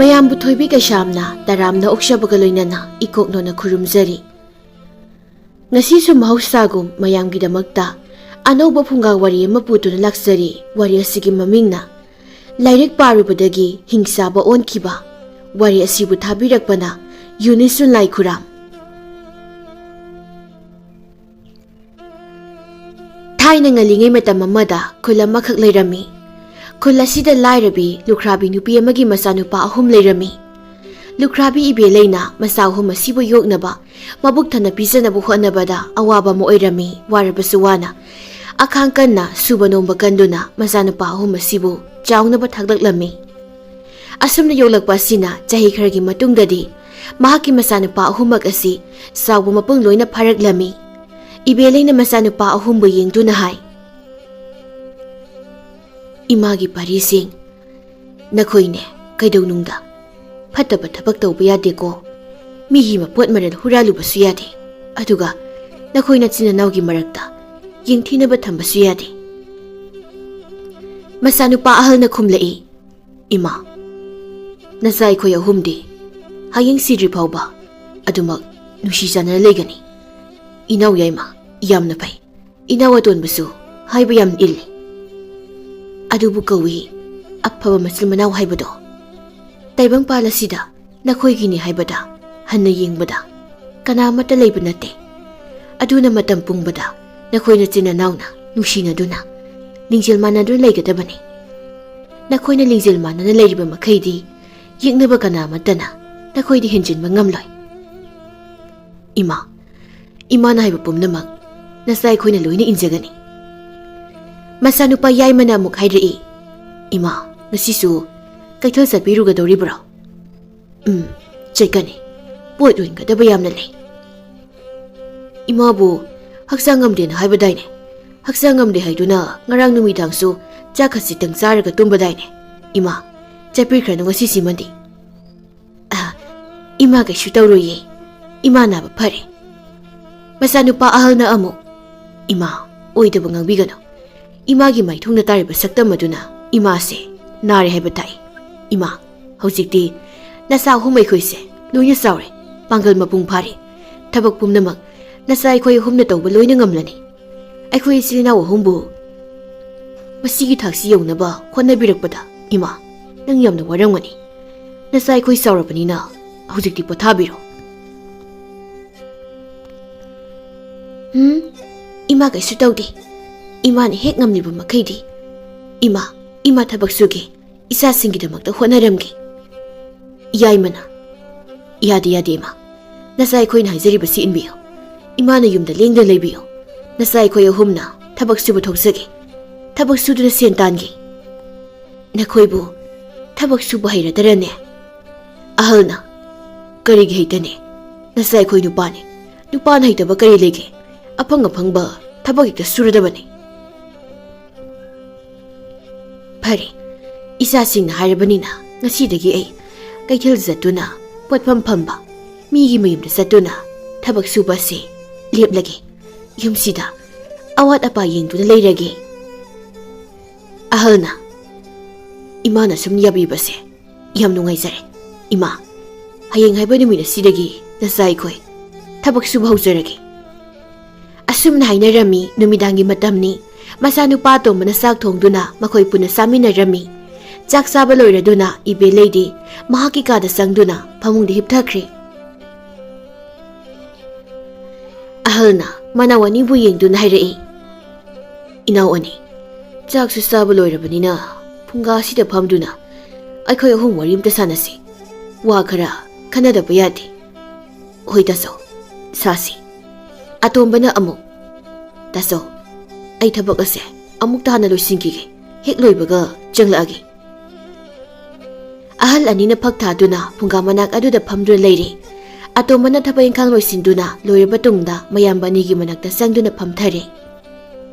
ꯃꯌꯥꯝꯕꯨ ꯊꯣꯏꯕꯤ ꯀꯩꯁꯥꯝꯅ ꯇꯔꯥꯝꯅ ꯑꯣꯛꯆꯕꯒ ꯂꯣꯏꯅꯅ ꯏꯀꯣꯛꯅꯣꯅ ꯈꯨꯔꯨꯝꯖꯔꯤ꯫ ꯉꯁꯤꯁꯨ ꯃꯍꯧꯁꯥꯒꯨꯝ ꯃꯌꯥꯝꯒꯤꯗꯃꯛꯇ ꯑꯅꯧꯕ ꯐꯨꯡꯒꯥ ꯋꯥꯔꯤ ꯑꯃ ꯄꯨꯗꯨꯅ ꯂꯥꯛꯆꯔꯤ꯫ ꯋꯥꯔꯤ ꯑꯁꯤꯒꯤ ꯃꯃꯤꯡꯅ ꯂꯥꯏꯔꯤꯛ ꯄꯥꯔꯨꯕꯗꯒꯤ ꯍꯤꯡꯁꯥꯕ ꯑꯣꯟꯈꯤꯕ꯫ ꯋꯥꯔꯤ ꯑꯁꯤꯕꯨ ꯊꯥꯕꯤꯔꯛꯄꯅ ꯌꯨꯅꯤꯁꯨꯟ ꯂꯥꯏꯈꯨꯔꯥꯝ꯫ ꯊꯥꯏꯅ ꯉꯜꯂꯤꯉꯩ ꯃꯇꯝ ꯑꯃꯗ ꯈꯨꯜ ꯑꯃꯈꯛ ꯂꯩꯔꯝꯃꯤ꯫ ꯈꯨꯜ ꯑꯁꯤꯗ ꯂꯥꯏꯔꯕꯤ ꯂꯨꯈ꯭ꯔꯥꯕꯤ ꯅꯨꯄꯤ ꯑꯃꯒꯤ ꯃꯆꯥꯅꯨꯄꯥ 3 ꯂꯩꯔꯝꯃꯤ꯫ ꯂꯨꯈ꯭ꯔꯥꯕꯤ ꯏꯕꯦꯂꯩꯅ ꯃꯆꯥ 3 ꯑꯁꯤꯕꯨ ꯌꯣꯛꯅꯕ ꯃꯕꯨꯛ ꯊꯟꯅ ꯄꯤꯖꯅꯕ ꯍꯣꯠꯅꯕꯗ ꯑꯋꯥꯕ ꯑꯃ ꯑꯣꯏꯔꯝꯃꯤ꯫ ꯋꯥꯔꯕꯁꯨ ꯋꯥꯅ ꯑꯈꯥꯡ ꯀꯟꯅ ꯁꯨꯕ ꯅꯣꯝꯕ ꯀꯟꯗꯨꯅ ꯃꯆꯥꯅꯨꯄꯥ 3 ꯑꯁꯤꯕꯨ ꯆꯥꯎꯅꯕ ꯊꯥꯛꯂꯛꯂꯝꯃꯤ꯫ ꯑꯁꯨꯝꯅ ꯌꯣꯛꯂꯛꯄ ꯑꯁꯤꯅ ꯆꯍꯤ ꯈꯔꯒꯤ ꯃꯇꯨꯡꯗꯗꯤ ꯃꯍꯥꯛꯀꯤ ꯃꯆꯥꯅꯨꯄꯥ 3ꯃꯛ ꯑꯁꯤ ꯆꯥꯎꯕ ꯃꯄꯨꯡ ꯂꯣꯏꯅ ꯐꯥꯔꯛꯂꯝꯃꯤ꯫ ꯏꯕꯦꯂꯩꯅ ꯃꯆꯥꯅꯨꯄꯥ 3ꯕꯨ ꯌꯦꯡꯗꯨꯅ ꯍꯥꯏ, "ꯏꯃꯥꯒꯤ ꯄꯥꯔꯤꯁꯤꯡ, ꯅꯈꯣꯏꯅꯦ ꯀꯩꯗꯧꯅꯨꯡꯗ ꯐꯠꯇꯕ ꯊꯕꯛ ꯇꯧꯕ ꯌꯥꯗꯦꯀꯣ꯫ ꯃꯤꯒꯤ ꯃꯄꯣꯠ ꯃꯔꯜ ꯍꯨꯔꯥꯜꯂꯨꯕꯁꯨ ꯌꯥꯗꯦ꯫ ꯑꯗꯨꯒ ꯅꯈꯣꯏ ꯅꯆꯤꯟ-ꯅꯅꯥꯎꯒꯤ ꯃꯔꯛꯇ ꯌꯦꯡꯊꯤꯅꯕ ꯊꯝꯕꯁꯨ ꯌꯥꯗꯦ." ꯃꯆꯥꯅꯨꯄꯥ ꯑꯍꯜꯅ ꯈꯨꯝꯂꯛꯏ, "ꯏꯃꯥ, ꯅꯆꯥ ꯑꯩꯈꯣꯏ 3ꯗꯤ ꯍꯌꯦꯡ ꯁꯤꯗ꯭ꯔꯤ ꯐꯥꯎꯕ ꯑꯗꯨꯃꯛ ꯅꯨꯡꯁꯤ ꯆꯥꯟꯅꯅ ꯂꯩꯒꯅꯤ꯫ ꯏꯅꯥꯎ ꯌꯥꯏꯃ ꯌꯥꯝꯅ ꯐꯩ꯫ ꯏꯅꯥꯎ ꯑꯇꯣꯟꯕꯁꯨ ꯍꯥꯏꯕ ꯌꯥꯝ ꯏꯜꯂꯤ꯫ ꯑꯗꯨꯕꯨ ꯀꯧꯏ ꯑꯐꯕ ꯃꯆꯤꯟ ꯃꯅꯥꯎ ꯍꯥꯏꯕꯗꯣ꯫ ꯇꯥꯏꯕꯪꯄꯥꯜ ꯑꯁꯤꯗ ꯅꯈꯣꯏꯒꯤꯅꯤ ꯍꯥꯏꯕꯗ ꯍꯟꯅ ꯌꯦꯡꯕꯗ ꯀꯅꯥꯃꯠꯇ ꯂꯩꯕ ꯅꯠꯇꯦ꯫ ꯑꯗꯨꯅ ꯃꯇꯝ ꯄꯨꯡꯕꯗ ꯅꯈꯣꯏ ꯅꯆꯤꯟ-ꯅꯅꯥꯎꯅ ꯅꯨꯡꯁꯤꯅꯗꯨꯅ ꯂꯤꯡꯖꯦꯜ ꯃꯥꯟꯅꯗꯨꯅ ꯂꯩꯒꯗꯕꯅꯤ꯫ ꯅꯈꯣꯏꯅ ꯂꯤꯡꯖꯦꯜ ꯃꯥꯟꯅꯅ ꯂꯩꯔꯤꯕ ꯃꯈꯩꯗꯤ ꯌꯦꯛꯅꯕ ꯀꯅꯥꯃꯠꯇꯅ ꯅꯈꯣꯏꯗꯤ ꯍꯦꯟꯖꯤꯟꯕ ꯉꯝꯂꯣꯏ꯫ ꯏꯃꯥ, ꯏꯃꯥꯅ ꯍꯥꯏꯕ ꯄꯨꯝꯅꯃꯛ ꯅꯆꯥ ꯑꯩꯈꯣꯏꯅ ꯂꯣꯏꯅ ꯏꯟꯖꯒꯅꯤ." ꯃꯆꯥꯅꯨꯄꯥ ꯌꯥꯏꯃꯅ ꯑꯃꯨꯛ ꯍꯥꯏꯔꯛꯏ, "ꯏꯃꯥ, ꯉꯁꯤꯁꯨ ꯀꯩꯊꯦꯜ ꯆꯠꯄꯤꯔꯨꯒꯗꯧꯔꯤꯕ꯭ꯔꯣ?" "ꯆꯠꯀꯅꯤ꯫ ꯄꯣꯠ ꯌꯣꯟꯒꯗꯕ ꯌꯥꯝꯅ ꯂꯩ." "ꯏꯃꯥꯕꯨ ꯍꯛꯆꯥꯡ ꯉꯝꯗꯦꯅ ꯍꯥꯏꯕꯗꯥꯏꯅꯦ? ꯍꯛꯆꯥꯡ ꯉꯝꯗꯦ ꯍꯥꯏꯗꯨꯅ ꯉꯔꯥꯡ ꯅꯨꯃꯤꯗꯥꯡꯁꯨ ꯆꯥꯛ ꯈꯖꯤꯛꯇꯪ ꯆꯥꯔꯒ ꯇꯨꯝꯕꯗꯥꯏꯅꯦ? ꯏꯃꯥ, ꯆꯠꯄꯤꯈ꯭ꯔꯅꯨ ꯉꯁꯤꯁꯤꯃꯗꯤ." "ꯏꯃꯥ ꯀꯩꯁꯨ ꯇꯧꯔꯣꯏꯌꯦ. ꯏꯃꯥ ꯅꯥꯕ ꯐꯔꯦ." ꯃꯆꯥꯅꯨꯄꯥ ꯑꯍꯜꯅ ꯑꯃꯨꯛ, "ꯏꯃꯥ, ꯑꯣꯏꯗꯕ ꯉꯥꯡꯕꯤꯒꯅꯨ. ꯏꯃꯥꯒꯤ ꯃꯥꯏꯊꯣꯡꯗ ꯇꯥꯔꯤꯕ ꯁꯛꯇꯝ ꯑꯗꯨꯅ ꯏꯃꯥꯁꯦ ꯅꯥꯔꯦ ꯍꯥꯏꯕ ꯇꯥꯏ꯫ ꯏꯃꯥ, ꯍꯧꯖꯤꯛꯇꯤ ꯅꯆꯥ 3 ꯑꯩꯈꯣꯏꯁꯦ ꯂꯣꯏꯅ ꯆꯥꯎꯔꯦ, ꯄꯥꯡꯒꯜ ꯃꯄꯨꯡ ꯐꯥꯔꯦ꯫ ꯊꯕꯛ ꯄꯨꯝꯅꯃꯛ ꯅꯆꯥ ꯑꯩꯈꯣꯏ 3ꯅ ꯇꯧꯕ ꯂꯣꯏꯅ ꯉꯝꯂꯅꯤ꯫ ꯑꯩꯈꯣꯏ ꯏꯆꯤꯜ-ꯏꯅꯥꯎ 3ꯕꯨ ꯃꯁꯤꯒꯤ ꯊꯥꯛꯁꯤ ꯌꯧꯅꯕ ꯍꯣꯠꯅꯕꯤꯔꯛꯄꯗ ꯏꯃꯥ, ꯅꯪ ꯌꯥꯝꯅ ꯋꯥꯔꯝꯒꯅꯤ꯫ ꯅꯆꯥ ꯑꯩꯈꯣꯏ ꯆꯥꯎꯔꯕꯅꯤꯅ ꯍꯧꯖꯤꯛꯇꯤ ꯄꯣꯊꯥꯕꯤꯔꯣ." "ꯏꯃꯥ ꯀꯩꯁꯨ ꯇꯧꯗꯦ. ꯏꯃꯥꯅ ꯍꯦꯛ ꯉꯝꯂꯤꯕ ꯃꯈꯩꯗꯤ ꯏꯃꯥ ꯊꯕꯛ ꯁꯨꯒꯦ, ꯏꯆꯥꯁꯤꯡꯒꯤꯗꯃꯛꯇ ꯍꯣꯠꯅꯔꯝꯒꯦ." ꯌꯥꯏꯃꯅ, "ꯌꯥꯗꯦ ꯏꯃꯥ. ꯅꯆꯥ ꯑꯩꯈꯣꯏꯅ ꯍꯥꯏꯖꯔꯤꯕꯁꯤ ꯏꯟꯕꯤꯌꯨ. ꯏꯃꯥꯅ ꯌꯨꯝꯗ ꯂꯦꯡꯗꯅ ꯂꯩꯕꯤꯌꯨ. ꯅꯆꯥ ꯑꯩꯈꯣꯏ 3ꯅ ꯊꯕꯛ ꯁꯨꯕ ꯊꯣꯛꯆꯒꯦ. ꯊꯕꯛ ꯁꯨꯗꯨꯅ ꯁꯦꯟ ꯇꯥꯟꯒꯦ." "ꯅꯈꯣꯏꯕꯨ ꯊꯕꯛ ꯁꯨꯕ ꯍꯩꯔꯗꯔꯅꯦ?" ꯑꯍꯜꯅ, "ꯀꯔꯤꯒꯤ ꯍꯩꯇꯅꯤ? ꯅꯆꯥ ꯑꯩꯈꯣই ꯅꯨꯄꯥꯅꯤ. ꯅꯨꯄꯥꯅ ꯍꯩꯇꯕ ꯀꯔꯤ ꯂꯩꯒꯦ? ꯑꯐꯪ-ꯑꯐꯪꯕ ꯊꯕꯛ ꯍꯦꯛꯇ ꯁꯨꯔꯗꯕꯅꯤ." "ꯐꯔꯦ, ꯏꯆꯥꯁꯤꯡꯅ ꯍꯥꯏꯔꯕꯅꯤꯅ ꯉꯁꯤꯗꯒꯤ ꯑꯩ ꯀꯩꯊꯦꯜ ꯆꯠꯇꯨꯅ ꯄꯣꯠꯐꯝ ꯐꯝꯕ, ꯃꯤꯒꯤ ꯃꯌꯨꯝꯗ ꯆꯠꯇꯨꯅ ꯊꯕꯛ ꯁꯨꯕ ꯑꯁꯤ ꯂꯦꯞꯂꯒꯦ. ꯌꯨꯝꯁꯤꯗ ꯑꯋꯥꯠ ꯑꯄꯥ ꯌꯦꯡꯗꯨꯅ ꯂꯩꯔꯒꯦ." ꯑꯍꯜꯅ, "ꯏꯃꯥꯅ ꯁꯨꯝ ꯌꯥꯕꯤꯕꯁꯦ ꯌꯥꯝ ꯅꯨꯡꯉꯥꯏꯖꯔꯦ. ꯏꯃꯥ, ꯍꯌꯦꯡ ꯍꯥꯏꯕ ꯅꯨꯃꯤꯠ ꯑꯁꯤꯗꯒꯤ ꯅꯆꯥ ꯑꯩꯈꯣꯏ ꯊꯕꯛ ꯁꯨꯕ ꯍꯧꯖꯔꯒꯦ." ꯑꯁꯨꯝꯅ ꯍꯥꯏꯅꯔꯝꯃꯤ. ꯅꯨꯃꯤꯗꯥꯡꯒꯤ ꯃꯇꯝꯅꯤ. ꯃꯆꯥꯅꯨꯄꯥ ꯑꯇꯣꯝꯕꯅ ꯆꯥꯛ ꯊꯣꯡꯗꯨꯅ ꯃꯈꯣꯏ ꯄꯨꯟꯅ ꯆꯥꯃꯤꯟꯅꯔꯝꯃꯤ꯫ ꯆꯥꯛ ꯆꯥꯕ ꯂꯣꯏꯔꯗꯨꯅ ꯏꯕꯦꯂꯩꯗꯤ ꯃꯍꯥꯛꯀꯤ ꯀꯥꯗ ꯆꯪꯗꯨꯅ ꯐꯃꯨꯡꯗ ꯍꯤꯞꯊꯈ꯭ꯔꯦ꯫ ꯑꯍꯜꯅ ꯃꯅꯥꯎ ꯑꯅꯤꯕꯨ ꯌꯦꯡꯗꯨꯅ ꯍꯥꯏꯔꯛꯏ, "ꯏꯅꯥꯎ ꯑꯅꯤ, ꯆꯥꯛꯁꯨ ꯆꯥꯕ ꯂꯣꯏꯔꯕꯅꯤꯅ ꯐꯨꯡꯒꯥ ꯑꯁꯤꯗ ꯐꯝꯗꯨꯅ ꯑꯩꯈꯣꯏ 3 ꯋꯥꯔꯤ ꯑꯃꯇ ꯁꯥꯟꯅꯁꯤ. ꯋꯥ ꯈꯔ ꯈꯟꯅꯗꯕ ꯌꯥꯗꯦ." "ꯍꯣꯏ ꯇꯥꯆꯧ, ꯁꯥꯁꯤ." ꯑꯇꯣꯝꯕꯅ ꯑꯃꯨꯛ, "ꯇꯥꯆꯧ, ꯑꯩ ꯊꯕꯛ ꯑꯁꯦ ꯑꯃꯨꯛꯇ ꯍꯥꯟꯅ ꯂꯣꯏꯁꯤꯟꯈꯤꯒꯦ. ꯍꯦꯛ ꯂꯣꯏꯕꯒ ꯆꯪꯂꯛꯑꯒꯦ." ꯑꯍꯜ ꯑꯅꯤꯅ ꯐꯛ ꯊꯥꯗꯨꯅ ꯐꯨꯡꯒꯥ ꯃꯅꯥꯛ ꯑꯗꯨꯗ ꯐꯝꯗꯨꯅ ꯂꯩꯔꯦ. ꯑꯇꯣꯝꯕꯅ ꯊꯕꯛ ꯏꯪꯈꯥꯡ ꯂꯣꯏꯁꯤꯟꯗꯨꯅ ꯂꯣꯏꯔꯕ ꯇꯨꯡꯗ ꯃꯌꯥꯝꯕ ꯑꯅꯤꯒꯤ ꯃꯅꯥꯛꯇ ꯆꯪꯗꯨꯅ ꯐꯝꯊꯔꯦ꯫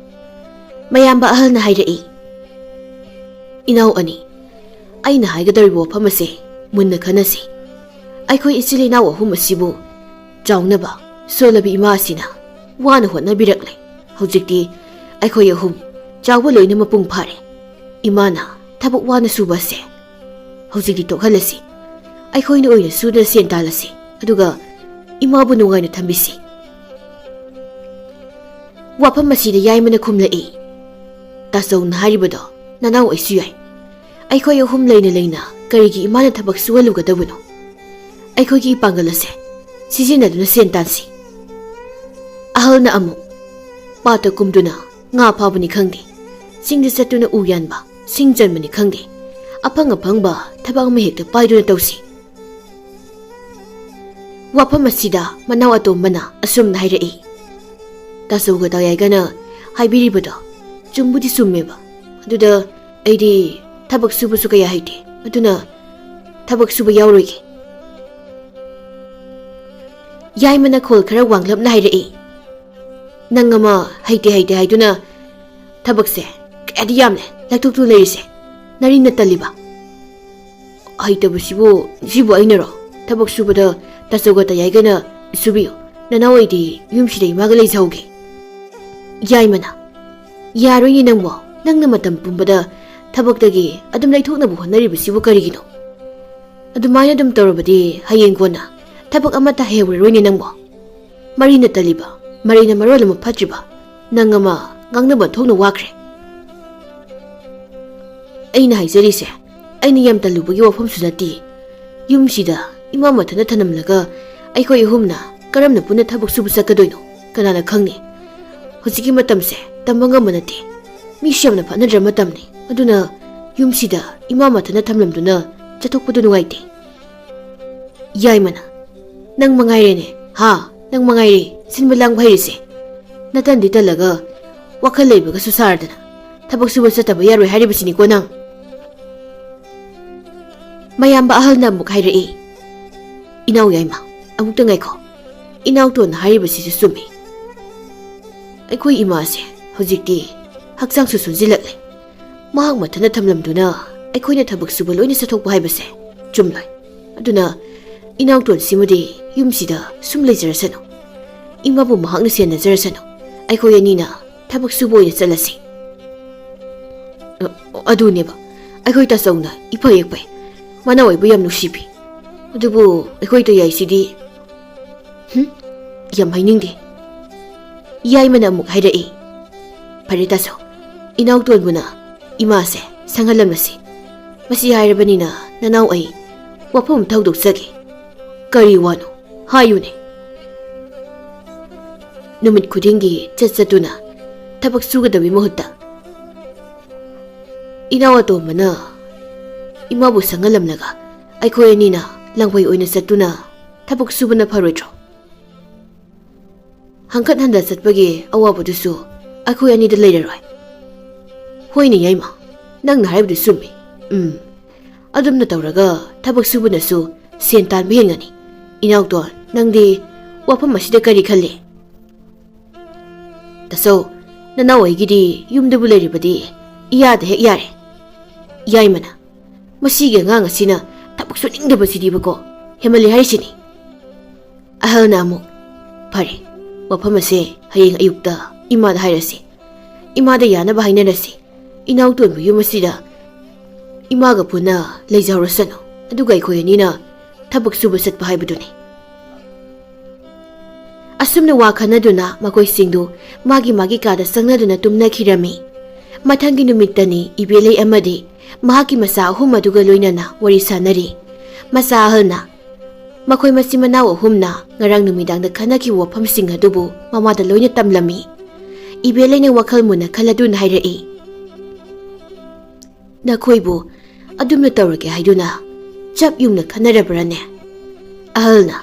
ꯃꯌꯥꯝꯕ ꯑꯍꯜꯅ ꯍꯥꯏꯔꯛꯏ, "ꯏꯅꯥꯎ ꯑꯅꯤ, ꯑꯩꯅ ꯍꯥꯏꯒꯗꯧꯔꯤꯕ ꯋꯥꯐꯝ ꯑꯁꯦ ꯃꯨꯟꯅ ꯈꯟꯅꯁꯤ. ꯑꯩꯈꯣꯏ ꯏꯆꯤꯜ-ꯏꯅꯥꯎ 3 ꯑꯁꯤꯕꯨ ꯆꯥꯎꯅꯕ ꯁꯣꯜꯂꯕꯤ ꯏꯃꯥ ꯑꯁꯤꯅ ꯋꯥꯅ ꯍꯣꯠꯅꯕꯤꯔꯛꯂꯦ. ꯍꯧꯖꯤꯛꯇꯤ ꯑꯩꯈꯣꯏ 3 ꯆꯥꯎꯕ ꯂꯣꯏꯅ ꯃꯄꯨꯡ ꯐꯥꯔꯦ. ꯏꯃꯥꯅ ꯊꯕꯛ ꯋꯥꯅ ꯁꯨꯕ ꯑꯁꯦ ꯍꯧꯖꯤꯛꯇꯤ ꯇꯣꯛꯍꯜꯂꯁꯤ. ꯑꯩꯈꯣꯏꯅ ꯑꯣꯏꯅ ꯁꯨꯗꯅ ꯁꯦꯟ ꯇꯥꯜꯂꯁꯤ ꯑꯗꯨꯒ ꯏꯃꯥꯕꯨ ꯅꯨꯡꯉꯥꯏꯅ ꯊꯝꯕꯤꯁꯤ꯫ ꯋꯥꯐꯝ ꯑꯁꯤꯗ ꯌꯥꯏꯃꯅ ꯈꯨꯝꯂꯛꯏ, ꯇꯥꯆꯧꯅ ꯍꯥꯏꯔꯤꯕꯗꯣ ꯅꯅꯥꯎ ꯑꯩꯁꯨ ꯌꯥꯏ꯫ ꯑꯩꯈꯣꯏ ꯑꯍꯨꯝ ꯂꯩꯅ ꯂꯩꯅ ꯀꯔꯤꯒꯤ ꯏꯃꯥꯅ ꯊꯕꯛ ꯁꯨꯍꯜꯂꯨꯒꯗꯕꯅꯣ? ꯑꯩꯈꯣꯏꯒꯤ ꯏꯄꯥꯡꯒꯜ ꯑꯁꯦ ꯁꯤꯖꯤꯟꯅꯗꯨꯅ ꯁꯦꯟ ꯇꯥꯟꯁꯤ꯫ ꯑꯍꯜꯅ ꯑꯃꯨꯛ ꯄꯥꯠꯇ ꯀꯨꯝꯗꯨꯅ ꯉꯥ ꯐꯥꯕꯅꯤ ꯈꯪꯗꯦ, ꯆꯤꯡꯗ ꯆꯠꯇꯨꯅ ꯎ ꯌꯥꯟꯕ, ꯁꯤꯡ ꯆꯟꯕꯅꯤ ꯈꯪꯗꯦ, ꯑꯐꯪ ꯑꯐꯪꯕ ꯊꯕꯛ ꯑꯃ ꯍꯦꯛꯇ ꯄꯥꯏꯗꯨꯅ ꯇꯧꯁꯤ꯫ ꯋꯥꯐꯝ ꯑꯁꯤꯗ ꯃꯅꯥꯎ ꯑꯇꯣꯝꯕꯅ ꯑꯁꯨꯝꯅ ꯍꯥꯏꯔꯛꯏ, ꯇꯥꯆꯧꯒ ꯇꯥꯌꯥꯏꯒꯅ ꯍꯥꯏꯕꯤꯔꯤꯕꯗꯣ ꯆꯨꯝꯕꯨꯗꯤ ꯆꯨꯝꯃꯦꯕ, ꯑꯗꯨꯗ ꯑꯩꯗꯤ ꯊꯕꯛ ꯁꯨꯕꯁꯨ ꯀꯌꯥ ꯍꯩꯇꯦ, ꯑꯗꯨꯅ ꯊꯕꯛ ꯁꯨꯕ ꯌꯥꯎꯔꯣꯏꯒꯦ꯫ ꯌꯥꯏꯃꯅ ꯈꯣꯜ ꯈꯔ ꯋꯥꯡꯂꯞꯅ ꯍꯥꯏꯔꯛꯏ, ꯅꯪ ꯑꯃ ꯍꯩꯇꯦ ꯍꯥꯏꯗꯨꯅ ꯊꯕꯛꯁꯦ ꯀꯌꯥꯗꯤ ꯌꯥꯝꯅ ꯂꯥꯏꯊꯣꯛꯇꯨ ꯂꯩꯔꯤꯁꯦ, ꯅꯔꯤꯅ ꯇꯜꯂꯤꯕ? ꯍꯩꯇꯕꯁꯤꯕꯨ ꯑꯩꯅꯔꯣ? ꯊꯕꯛ ꯁꯨꯕꯗ ꯇꯥꯆꯧꯒ ꯇꯥꯌꯥꯏꯒꯅ ꯁꯨꯕꯤꯌꯨ, ꯅꯅꯥꯎ ꯑꯩꯗꯤ ꯌꯨꯝꯁꯤꯗ ꯏꯃꯥꯒ ꯂꯩꯖꯍꯧꯒꯦ꯫ ꯌꯥꯏꯃꯅ, ꯌꯥꯔꯣꯏꯅꯦ ꯅꯪꯕꯣ, ꯅꯪꯅ ꯃꯇꯝ ꯄꯨꯝꯕꯗ ꯊꯕꯛꯇꯒꯤ ꯑꯗꯨꯝ ꯂꯩꯊꯣꯛꯅꯕ ꯍꯣꯠꯅꯔꯤꯕꯁꯤꯕꯨ ꯀꯔꯤꯒꯤꯅꯣ? ꯑꯗꯨꯃꯥꯏꯅ ꯑꯗꯨꯝ ꯇꯧꯔꯕꯗꯤ ꯍꯌꯦꯡ ꯀꯣꯟꯅ ꯊꯕꯛ ꯑꯃꯠꯇ ꯍꯩꯍꯧꯔꯔꯣꯏꯅꯦ ꯅꯪꯕꯣ꯫ ꯃꯔꯤꯅ ꯇꯜꯂꯤꯕ, ꯃꯔꯩꯅ ꯃꯔꯣꯜ ꯑꯃ ꯐꯠꯇ꯭ꯔꯤꯕ, ꯅꯪ ꯑꯃ ꯉꯥꯡꯅꯕ ꯊꯣꯛꯅ ꯋꯥꯈ꯭ꯔꯦ꯫ ꯑꯩꯅ ꯍꯥꯏꯖꯔꯤꯁꯦ ꯑꯩꯅ ꯌꯥꯝ ꯇꯜꯂꯨꯕꯒꯤ ꯋꯥꯐꯝꯁꯨ ꯅꯠꯇꯦ, ꯌꯨꯝꯁꯤꯗ ꯏꯃꯥ ꯃꯊꯟꯇ ꯊꯅꯝꯂꯒ ꯑꯩꯈꯣꯏ ꯑꯍꯨꯝꯅ ꯀꯔꯝꯅ ꯄꯨꯟꯅ ꯊꯕꯛ ꯁꯨꯕ ꯆꯠꯀꯗꯣꯏꯅꯣ? ꯀꯅꯥꯅ ꯈꯪꯅꯤ? ꯍꯧꯖꯤꯛꯀꯤ ꯃꯇꯝꯁꯦ ꯇꯝꯕ ꯉꯝꯕ ꯅꯠꯇꯦ, ꯃꯤꯁꯨ ꯌꯥꯝꯅ ꯐꯠꯅꯗ꯭ꯔ ꯃꯇꯝꯅꯤ, ꯑꯗꯨꯅ ꯌꯨꯝꯁꯤꯗ ꯏꯃꯥ ꯃꯊꯟꯇ ꯊꯝꯂꯝꯗꯨꯅ ꯆꯠꯊꯣꯛꯄꯗꯨ ꯅꯨꯡꯉꯥꯏꯇꯦ꯫ ꯌꯥꯏꯃꯅ, ꯅꯪ ꯃꯉꯥꯏꯔꯦꯅꯦ, ꯅꯪ ꯃꯉꯥꯏꯔꯦ ꯁꯤꯟꯕ ꯂꯥꯡꯕ ꯍꯩꯔꯤꯁꯦ, ꯅꯇꯟꯗꯤ ꯇꯜꯂꯒ ꯋꯥꯈꯜ ꯂꯩꯕꯒꯁꯨ ꯁꯥꯔꯗꯅ ꯊꯕꯛ ꯁꯨꯕ ꯆꯠꯇꯕ ꯌꯥꯔꯣꯏ ꯍꯥꯏꯔꯤꯕꯁꯤꯅꯤꯀꯣ ꯅꯪ꯫ ꯃꯌꯥꯝꯕ ꯑꯍꯜꯅ ꯑꯃꯨꯛ ꯍꯥꯏꯔꯛꯏ, ꯏꯅꯥꯎ ꯌꯥꯏꯃ, ꯑꯃꯨꯛꯇ ꯉꯥꯏꯈꯣ, ꯏꯅꯥꯎꯇꯣꯟꯅ ꯍꯥꯏꯔꯤꯕꯁꯤꯁꯨ ꯆꯨꯝꯃꯤ꯫ ꯑꯩꯈꯣꯏ ꯏꯃꯥꯁꯦ ꯍꯧꯖꯤꯛꯇꯤ ꯍꯛꯆꯥꯡꯁꯨ ꯁꯣꯟꯖꯤꯜꯂꯛꯂꯦ, ꯃꯍꯥꯛ ꯃꯊꯟꯇ ꯊꯝꯂꯝꯗꯨꯅ ꯑꯩꯈꯣꯏꯅ ꯊꯕꯛ ꯁꯨꯕ ꯂꯣꯏꯅ ꯆꯠꯊꯣꯛꯄ ꯍꯥꯏꯕꯁꯦ ꯆꯨꯝꯂꯣꯏ, ꯑꯗꯨꯅ ꯏꯅꯥꯎꯇꯣꯟꯁꯤꯃꯗꯤ ꯌꯨꯝꯁꯤꯗ ꯁꯨꯝ ꯂꯩꯖꯔꯁꯅꯨ, ꯏꯃꯥꯕꯨ ꯃꯍꯥꯛꯅ ꯁꯦꯟꯅꯖꯔꯁꯅꯨ, ꯑꯩꯈꯣꯏ ꯑꯅꯤꯅ ꯊꯕꯛ ꯁꯨꯕ ꯑꯣꯏꯅ ꯆꯠꯂꯁꯤ꯫ ꯑꯗꯨꯅꯦꯕ, ꯑꯩꯈꯣꯏ ꯇꯥꯆꯧꯅ ꯏꯐ ꯍꯦꯛ ꯐꯩ, ꯃꯅꯥꯎ ꯑꯩꯕꯨ ꯌꯥꯝ ꯅꯨꯡꯁꯤꯕꯤ, ꯑꯗꯨꯕꯨ ꯑꯩꯈꯣꯏ ꯇꯥꯌꯥꯏꯁꯤꯗꯤ ꯌꯥꯝ ꯍꯩꯅꯤꯡꯗꯦ꯫ ꯌꯥꯏꯃꯅ ꯑꯃꯨꯛ ꯍꯥꯏꯔꯛꯏ, ꯐꯔꯦ ꯇꯥꯆꯧ, ꯏꯅꯥꯎꯇꯣꯟꯕꯨꯅ ꯏꯃꯥꯁꯦ ꯁꯪꯍꯜꯂꯝꯂꯁꯤ, ꯃꯁꯤ ꯍꯥꯏꯔꯕꯅꯤꯅ ꯅꯅꯥꯎ ꯑꯩ ꯋꯥꯐꯝ ꯊꯧꯗꯣꯛꯆꯒꯦ꯫ ꯀꯔꯤ ꯋꯥꯅꯣ ꯍꯥꯏꯌꯨꯅꯦ? ꯅꯨꯃꯤꯠ ꯈꯨꯗꯤꯡꯒꯤ ꯆꯠꯇꯨꯅ ꯊꯕꯛ ꯁꯨꯒꯗꯕꯒꯤ ꯃꯍꯨꯠꯇ ꯏꯅꯥꯎ ꯑꯇꯣꯝꯕꯅ ꯏꯃꯥꯕꯨ ꯁꯪꯍꯜꯂꯝꯂꯒ ꯑꯩꯈꯣꯏ ꯑꯅꯤꯅ ꯂꯪꯐꯩ ꯑꯣꯏꯅ ꯆꯠꯇꯨꯅ ꯊꯕꯛ ꯁꯨꯕꯅ ꯐꯔꯣꯏꯗ꯭ꯔꯣ? ꯍꯪꯀꯠ ꯍꯟꯗ ꯆꯠꯄꯒꯤ ꯑꯋꯥꯕꯗꯨꯁꯨ ꯑꯩꯈꯣꯏ ꯑꯅꯤꯗ ꯂꯩꯔꯔꯣꯏ꯫ ꯍꯣꯏꯅꯦ ꯌꯥꯏꯃ, ꯅꯪꯅ ꯍꯥꯏꯕꯗꯨ ꯆꯨꯝꯃꯤ, ꯑꯗꯨꯝꯅ ꯇꯧꯔꯒ ꯊꯕꯛ ꯁꯨꯕꯅꯁꯨ ꯁꯦꯟ ꯇꯥꯟꯕ ꯍꯦꯟꯒꯅꯤ꯫ ꯏꯅꯥꯎꯇꯣꯟ, ꯅꯪꯗꯤ ꯋꯥꯐꯝ ꯑꯁꯤꯗ ꯀꯔꯤ ꯈꯜꯂꯤ? ꯇꯥꯆꯧ, ꯅꯅꯥꯎ ꯑꯩꯒꯤꯗꯤ ꯌꯨꯝꯗꯕꯨ ꯂꯩꯔꯤꯕꯗꯤ ꯏꯌꯥꯗ ꯍꯦꯛ ꯌꯥꯔꯦ꯫ ꯌꯥꯏꯃꯅ, ꯃꯁꯤꯒꯤ ꯑꯉꯥꯡ ꯑꯁꯤꯅ ꯊꯕꯛ ꯁꯨꯅꯤꯡꯗꯕꯁꯤꯗꯤꯕꯀꯣ ꯍꯦꯃꯜꯂꯤ ꯍꯥꯏꯔꯤꯁꯤꯅꯤ꯫ ꯑꯍꯜꯅ ꯑꯃꯨꯛ, ꯐꯔꯦ, ꯋꯥꯐꯝ ꯑꯁꯦ ꯍꯌꯦꯡ ꯑꯌꯨꯛꯇ ꯏꯃꯥꯗ ꯍꯥꯏꯔꯁꯤ, ꯏꯃꯥꯗ ꯌꯥꯅꯕ ꯍꯥꯏꯅꯔꯁꯤ, ꯏꯅꯥꯎꯇꯣꯟꯕꯨ ꯌꯨꯝ ꯑꯁꯤꯗ ꯏꯃꯥꯒ ꯄꯨꯟꯅ ꯂꯩꯖꯍꯧꯔꯁꯅꯨ, ꯑꯗꯨꯒ ꯑꯩꯈꯣꯏ ꯑꯅꯤꯅ ꯊꯕꯛ ꯁꯨꯕ ꯆꯠꯄ ꯍꯥꯏꯕꯗꯨꯅꯤ꯫ ꯑꯁꯨꯝꯅ ꯋꯥ ꯈꯟꯅꯗꯨꯅ ꯃꯈꯣꯏꯁꯤꯡꯗꯨ ꯃꯥꯒꯤ ꯀꯥꯗ ꯆꯪꯅꯗꯨꯅ ꯇꯨꯝꯅꯈꯤꯔꯝꯃꯤ꯫ ꯃꯊꯪꯒꯤ ꯅꯨꯃꯤꯠꯇꯅꯤ ꯏꯕꯦꯂꯩ ꯑꯃꯗꯤ ꯃꯍꯥꯛꯀꯤ ꯃꯆꯥ ꯑꯍꯨꯝ ꯑꯗꯨꯒ ꯂꯣꯏꯅꯅ ꯋꯥꯔꯤ ꯁꯥꯅꯔꯤ꯫ ꯃꯆꯥ ꯑꯍꯜꯅ ꯃꯈꯣꯏ ꯃꯆꯤꯟ ꯃꯅꯥꯎ ꯑꯍꯨꯝꯅ ꯉꯔꯥꯡ ꯅꯨꯃꯤꯗꯥꯡꯗ ꯈꯟꯅꯈꯤꯕ ꯋꯥꯐꯝꯁꯤꯡ ꯑꯗꯨꯕꯨ ꯃꯃꯥꯗ ꯂꯣꯏꯅ ꯇꯝꯂꯝꯃꯤ꯫ ꯏꯕꯦꯂꯩꯅ ꯋꯥꯈꯜ ꯃꯨꯟꯅ ꯈꯜꯂꯗꯨꯅ ꯍꯥꯏꯔꯛꯏ, ꯅꯈꯣꯏꯕꯨ ꯑꯗꯨꯝꯅ ꯇꯧꯔꯒꯦ ꯍꯥꯏꯗꯨꯅ ꯆꯞ ꯌꯨꯡꯅ ꯈꯟꯅꯔꯕ꯭ꯔꯅꯦ? ꯑꯍꯜꯅ,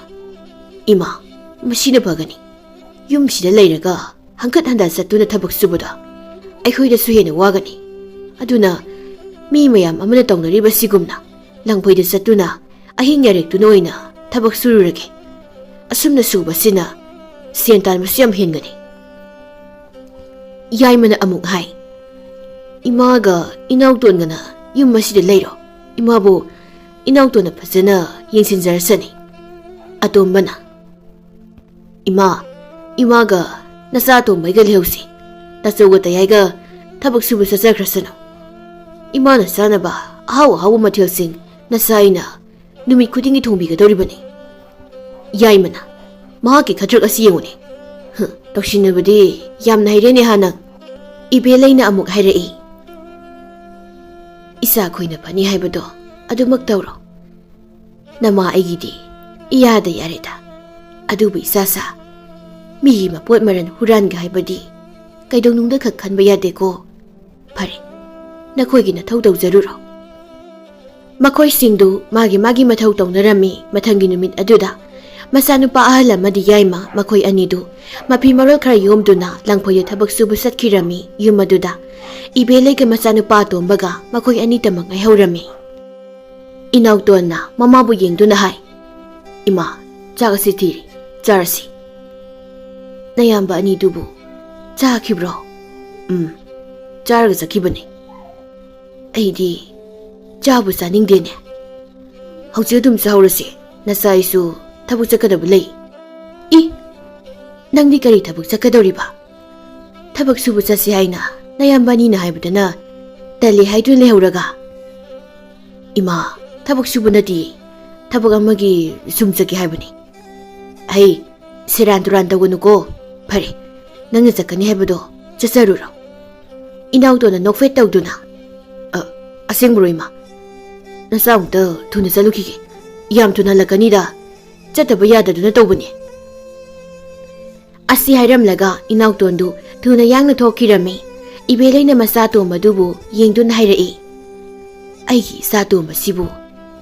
ꯏꯃꯥ, ꯃꯁꯤꯅ ꯐꯒꯅꯤ, ꯌꯨꯝꯁꯤꯗ ꯂꯩꯔꯒ ꯍꯪꯀꯠ ꯍꯟꯗ ꯆꯠꯇꯨꯅ ꯊꯕꯛ ꯁꯨꯕꯗꯣ ꯑꯩꯈꯣꯏꯗꯁꯨ ꯍꯦꯟꯅ ꯋꯥꯒꯅꯤ, ꯑꯗꯨꯅ ꯃꯤ ꯃꯌꯥꯝ ꯑꯃꯅ ꯇꯧꯅꯔꯤꯕꯁꯤꯒꯨꯝꯅ ꯂꯪꯐꯩꯗ ꯆꯠꯇꯨꯅ ꯑꯍꯤꯡ ꯌꯥꯔꯦꯛꯇꯨꯅ ꯑꯣꯏꯅ ꯊꯕꯛ ꯁꯨꯔꯨꯔꯒꯦ, ꯑꯁꯨꯝꯅ ꯁꯨꯕꯁꯤꯅ ꯁꯦꯟ ꯇꯥꯟꯕꯁꯨ ꯌꯥꯝ ꯍꯦꯟꯒꯅꯤ꯫ ꯌꯥꯏꯃꯅ ꯑꯃꯨꯛ ꯍꯥꯏ, ꯏꯃꯥꯒ ꯏꯅꯥꯎꯇꯣꯟꯒꯅ ꯌꯨꯝ ꯑꯁꯤꯗ ꯂꯩꯔꯣ, ꯏꯃꯥꯕꯨ ꯏꯅꯥꯎꯇꯣꯟꯅ ꯐꯖꯅ ꯌꯦꯡꯁꯤꯟꯖꯔꯁꯅꯤ꯫ ꯑꯇꯣꯝꯕꯅ, ꯏꯃꯥꯒ ꯅꯆꯥ ꯑꯇꯣꯝꯕꯩꯒ ꯂꯩꯍꯧꯁꯤ, ꯇꯥꯆꯧꯒ ꯇꯥꯌꯥꯏꯒ ꯊꯕꯛ ꯁꯨꯕ ꯆꯠꯆꯈ꯭ꯔꯁꯅꯨ, ꯏꯃꯥꯅ ꯆꯥꯅꯕ ꯑꯍꯥꯎ ꯑꯍꯥꯎꯕ ꯃꯊꯦꯜꯁꯤꯡ ꯅꯆꯥ ꯑꯩꯅ ꯅꯨꯃꯤꯠ ꯈꯨꯗꯤꯡꯒꯤ ꯊꯣꯡꯕꯤꯒꯗꯧꯔꯤꯕꯅꯤ ꯌꯥꯏꯃꯅ ꯃꯍꯥꯛꯀꯤ ꯈꯗ꯭ꯔꯛ ꯑꯁꯤ ꯌꯦꯡꯉꯨꯅꯦ ꯇꯧꯁꯤꯟꯅꯕꯗꯤ ꯌꯥꯝꯅ ꯍꯩꯔꯦꯅꯦ ꯍꯥꯟꯅ ꯏꯕꯦꯂꯩꯅ ꯑꯃꯨꯛ ꯍꯥꯏꯔꯛꯏ ꯏꯆꯥ ꯑꯩꯈꯣꯏꯅ ꯐꯅꯤ ꯍꯥꯏꯕꯗꯣ ꯑꯗꯨꯃꯛ ꯇꯧꯔꯣ ꯅꯃꯥ ꯑꯩꯒꯤꯗꯤ ꯏꯌꯥꯗ ꯌꯥꯔꯦꯗ ꯑꯗꯨꯕꯨ ꯏꯆꯥꯁꯥ ꯃꯤꯒꯤ ꯃꯄꯣꯠ ꯃꯔꯟ ꯍꯨꯔꯥꯟꯒ ꯍꯥꯏꯕꯗꯤ ꯀꯩꯗꯧꯅꯨꯡꯗ ꯈꯛ ꯈꯟꯕ ꯌꯥꯗꯦꯀꯣ ꯐꯔꯦ ꯅꯈꯣꯏꯒꯤ ꯅꯊꯧ ꯇꯧꯖꯔꯨꯔꯣ ꯃꯈꯣꯏꯁꯤꯡꯗꯨ ꯃꯥꯒꯤ ꯃꯊꯧ ꯇꯧꯅꯔꯝꯃꯤ ꯃꯊꯪꯒꯤ ꯅꯨꯃꯤꯠ ꯑꯗꯨꯗ ꯃꯆꯥꯅꯨꯄꯥ ꯑꯍꯜ ꯑꯃꯗꯤ ꯌꯥꯏꯃ ꯃꯈꯣꯏ ꯑꯅꯤꯗꯨ ꯃꯐꯤ ꯃꯔꯣꯜ ꯈꯔ ꯌꯣꯝꯗꯨꯅ ꯂꯪꯐꯩꯗ ꯊꯕꯛ ꯁꯨꯕ ꯆꯠꯈꯤꯔꯝꯃꯤ ꯌꯨꯝ ꯑꯗꯨꯗ ꯏꯕꯦꯂꯩꯒ ꯃꯆꯥꯅꯨꯄꯥ ꯑꯇꯣꯝꯕꯒ ꯃꯈꯣꯏ ꯑꯅꯤꯇꯃꯛ ꯉꯥꯏꯍꯧꯔꯝꯃꯤ ꯏꯅꯥꯎꯇꯣꯟꯅ ꯃꯃꯥꯕꯨ ꯌꯦꯡꯗꯨꯅ ꯍꯥꯏ ꯏꯃꯥ ꯆꯥꯛ ꯑꯁꯤ ꯊꯤꯔꯤ ꯆꯥꯔꯁꯤ ꯅꯌꯥꯝꯕ ꯑꯅꯤꯗꯨꯕꯨ ꯆꯥꯈꯤꯕ꯭ꯔꯣ ꯆꯥꯔꯒ ꯆꯠꯈꯤꯕꯅꯤ ꯑꯩꯗꯤ ꯆꯥꯕꯨ ꯆꯥꯅꯤꯡꯗꯦꯅꯦ ꯍꯧꯖꯤꯛ ꯑꯗꯨꯝ ꯆꯥꯍꯧꯔꯁꯤ ꯅꯆꯥ ꯑꯩꯁꯨ ꯊꯕꯛ ꯆꯠꯀꯗꯕ ꯂꯩ ꯅꯪꯗꯤ ꯀꯔꯤ ꯊꯕꯛ ꯆꯠꯀꯗꯧꯔꯤꯕ ꯊꯕꯛ ꯁꯨꯕ ꯆꯠꯁꯤ ꯍꯥꯏꯅ ꯅꯌꯥꯝꯕ ꯑꯅꯤꯅ ꯍꯥꯏꯕꯗꯅ ꯇꯜꯂꯤ ꯍꯥꯏꯗꯨꯅ ꯂꯩꯍꯧꯔꯒ ꯏꯃꯥ ꯊꯕꯛ ꯁꯨꯕ ꯅꯠꯇꯦ ꯊꯕꯛ ꯑꯃꯒꯤ ꯁꯨꯝ ꯆꯠꯀꯦ ꯍꯥꯏꯕꯅꯤ ꯑꯩ ꯁꯦꯔꯥꯟ ꯇꯨꯔꯥꯟ ꯇꯧꯒꯅꯨꯀꯣ ꯐꯔꯦ ꯅꯪꯅ ꯆꯠꯀꯅꯤ ꯍꯥꯏꯕꯗꯣ ꯆꯠꯆꯔꯨꯔꯣ ꯏꯅꯥꯎꯇꯣꯟꯅ ꯅꯣꯛꯐꯦꯠ ꯇꯧꯗꯨꯅ ꯑꯁꯦꯡꯕꯔꯣ ꯏꯃꯥ ꯅꯆꯥ ꯑꯃꯨꯛꯇ ꯊꯨꯅ ꯆꯠꯂꯨꯈꯤꯒꯦ ꯌꯥꯝ ꯊꯨꯅ ꯍꯜꯂꯛꯀꯅꯤꯗ ꯆꯠꯇꯕ ꯌꯥꯗꯗꯨꯅ ꯇꯧꯕꯅꯤ ꯑꯁꯤ ꯍꯥꯏꯔꯝꯂꯒ ꯏꯅꯥꯎꯇꯣꯟꯗꯨ ꯊꯨꯅ ꯌꯥꯡꯅ ꯊꯣꯛꯈꯤꯔꯝꯃꯤ ꯏꯕꯦꯂꯩꯅ ꯃꯆꯥ ꯇꯣꯝꯕꯗꯨꯕꯨ ꯌꯦꯡꯗꯨꯅ ꯍꯥꯏꯔꯛꯏ ꯑꯩꯒꯤ ꯏꯆꯥ ꯇꯣꯝꯕꯁꯤꯕꯨ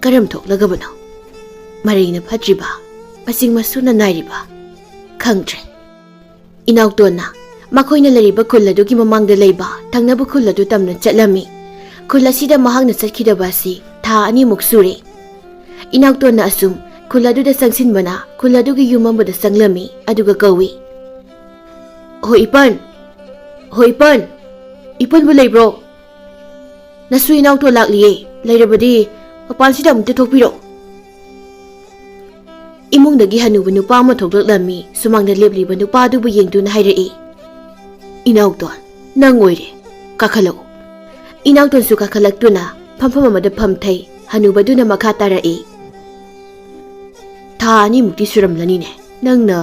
ꯀꯔꯝ ꯊꯣꯛꯂꯒꯕꯅꯣ ꯃꯔꯩꯅ ꯐꯠꯇ꯭ꯔꯤꯕ ꯃꯆꯤꯡ ꯃꯁꯨꯅ ꯅꯥꯏꯔꯤꯕ ꯈꯪꯗ꯭ꯔꯦ ꯏꯅꯥꯎꯇꯣꯟꯅ ꯃꯈꯣꯏꯅ ꯂꯩꯔꯤꯕ ꯈꯨꯜ ꯑꯗꯨꯒꯤ ꯃꯃꯥꯡꯗ ꯂꯩꯕ ꯊꯪꯅꯕ ꯈꯨꯜ ꯑꯗꯨ ꯇꯝꯅ ꯆꯠꯂꯝꯃꯤ ꯈꯨꯜ ꯑꯁꯤꯗ ꯃꯍꯥꯛꯅ ꯆꯠꯈꯤꯗꯕ ꯑꯁꯤ ꯊꯥ ꯑꯅꯤꯃꯨꯛ ꯁꯨꯔꯦ ꯏꯅꯥꯎꯇꯣꯟꯅ ꯑꯁꯨꯝ ꯈꯨꯜ ꯑꯗꯨꯗ ꯆꯪꯁꯤꯟꯕꯅ ꯈꯨꯜ ꯑꯗꯨꯒꯤ ꯌꯨꯝ ꯑꯃꯗ ꯆꯪꯂꯝꯃꯤ ꯑꯗꯨꯒ ꯀꯧꯏ ꯍꯣꯏ ꯏꯄꯟ ꯏꯄꯟꯕꯨ ꯂꯩꯕ꯭ꯔꯣ ꯅꯁꯨ ꯏꯅꯥꯎꯇꯣꯟ ꯂꯥꯛꯂꯤꯌꯦ ꯂꯩꯔꯕꯗꯤ ꯃꯄꯥꯟꯁꯤꯗ ꯑꯃꯨꯛꯇ ꯊꯣꯛꯄꯤꯔꯣ ꯏꯃꯨꯡꯗꯒꯤ ꯍꯅꯨꯕ ꯅꯨꯄꯥ ꯑꯃ ꯊꯣꯛꯂꯛꯂꯝꯃꯤ ꯁꯨꯃꯥꯡꯗ ꯂꯦꯞꯂꯤꯕ ꯅꯨꯄꯥ ꯑꯗꯨꯕꯨ ꯌꯦꯡꯗꯨꯅ ꯍꯥꯏꯔꯛꯏ ꯏꯅꯥꯎꯇꯣꯟ ꯅꯪ ꯑꯣꯏꯔꯦ ꯀꯥꯈꯠꯂꯛꯎ ꯏꯅꯥꯎꯇꯣꯟꯁꯨ ꯀꯥꯈꯠꯂꯛꯇꯨꯅ ꯐꯝꯐꯝ ꯑꯃꯗ ꯐꯝꯊꯩ ꯍꯅꯨꯕꯗꯨꯅ ꯃꯈꯥ ꯇꯥꯔꯛꯏ ꯊꯥ ꯑꯅꯤꯃꯨꯛꯇꯤ ꯁꯨꯔꯝꯂꯅꯤꯅꯦ ꯅꯪꯅ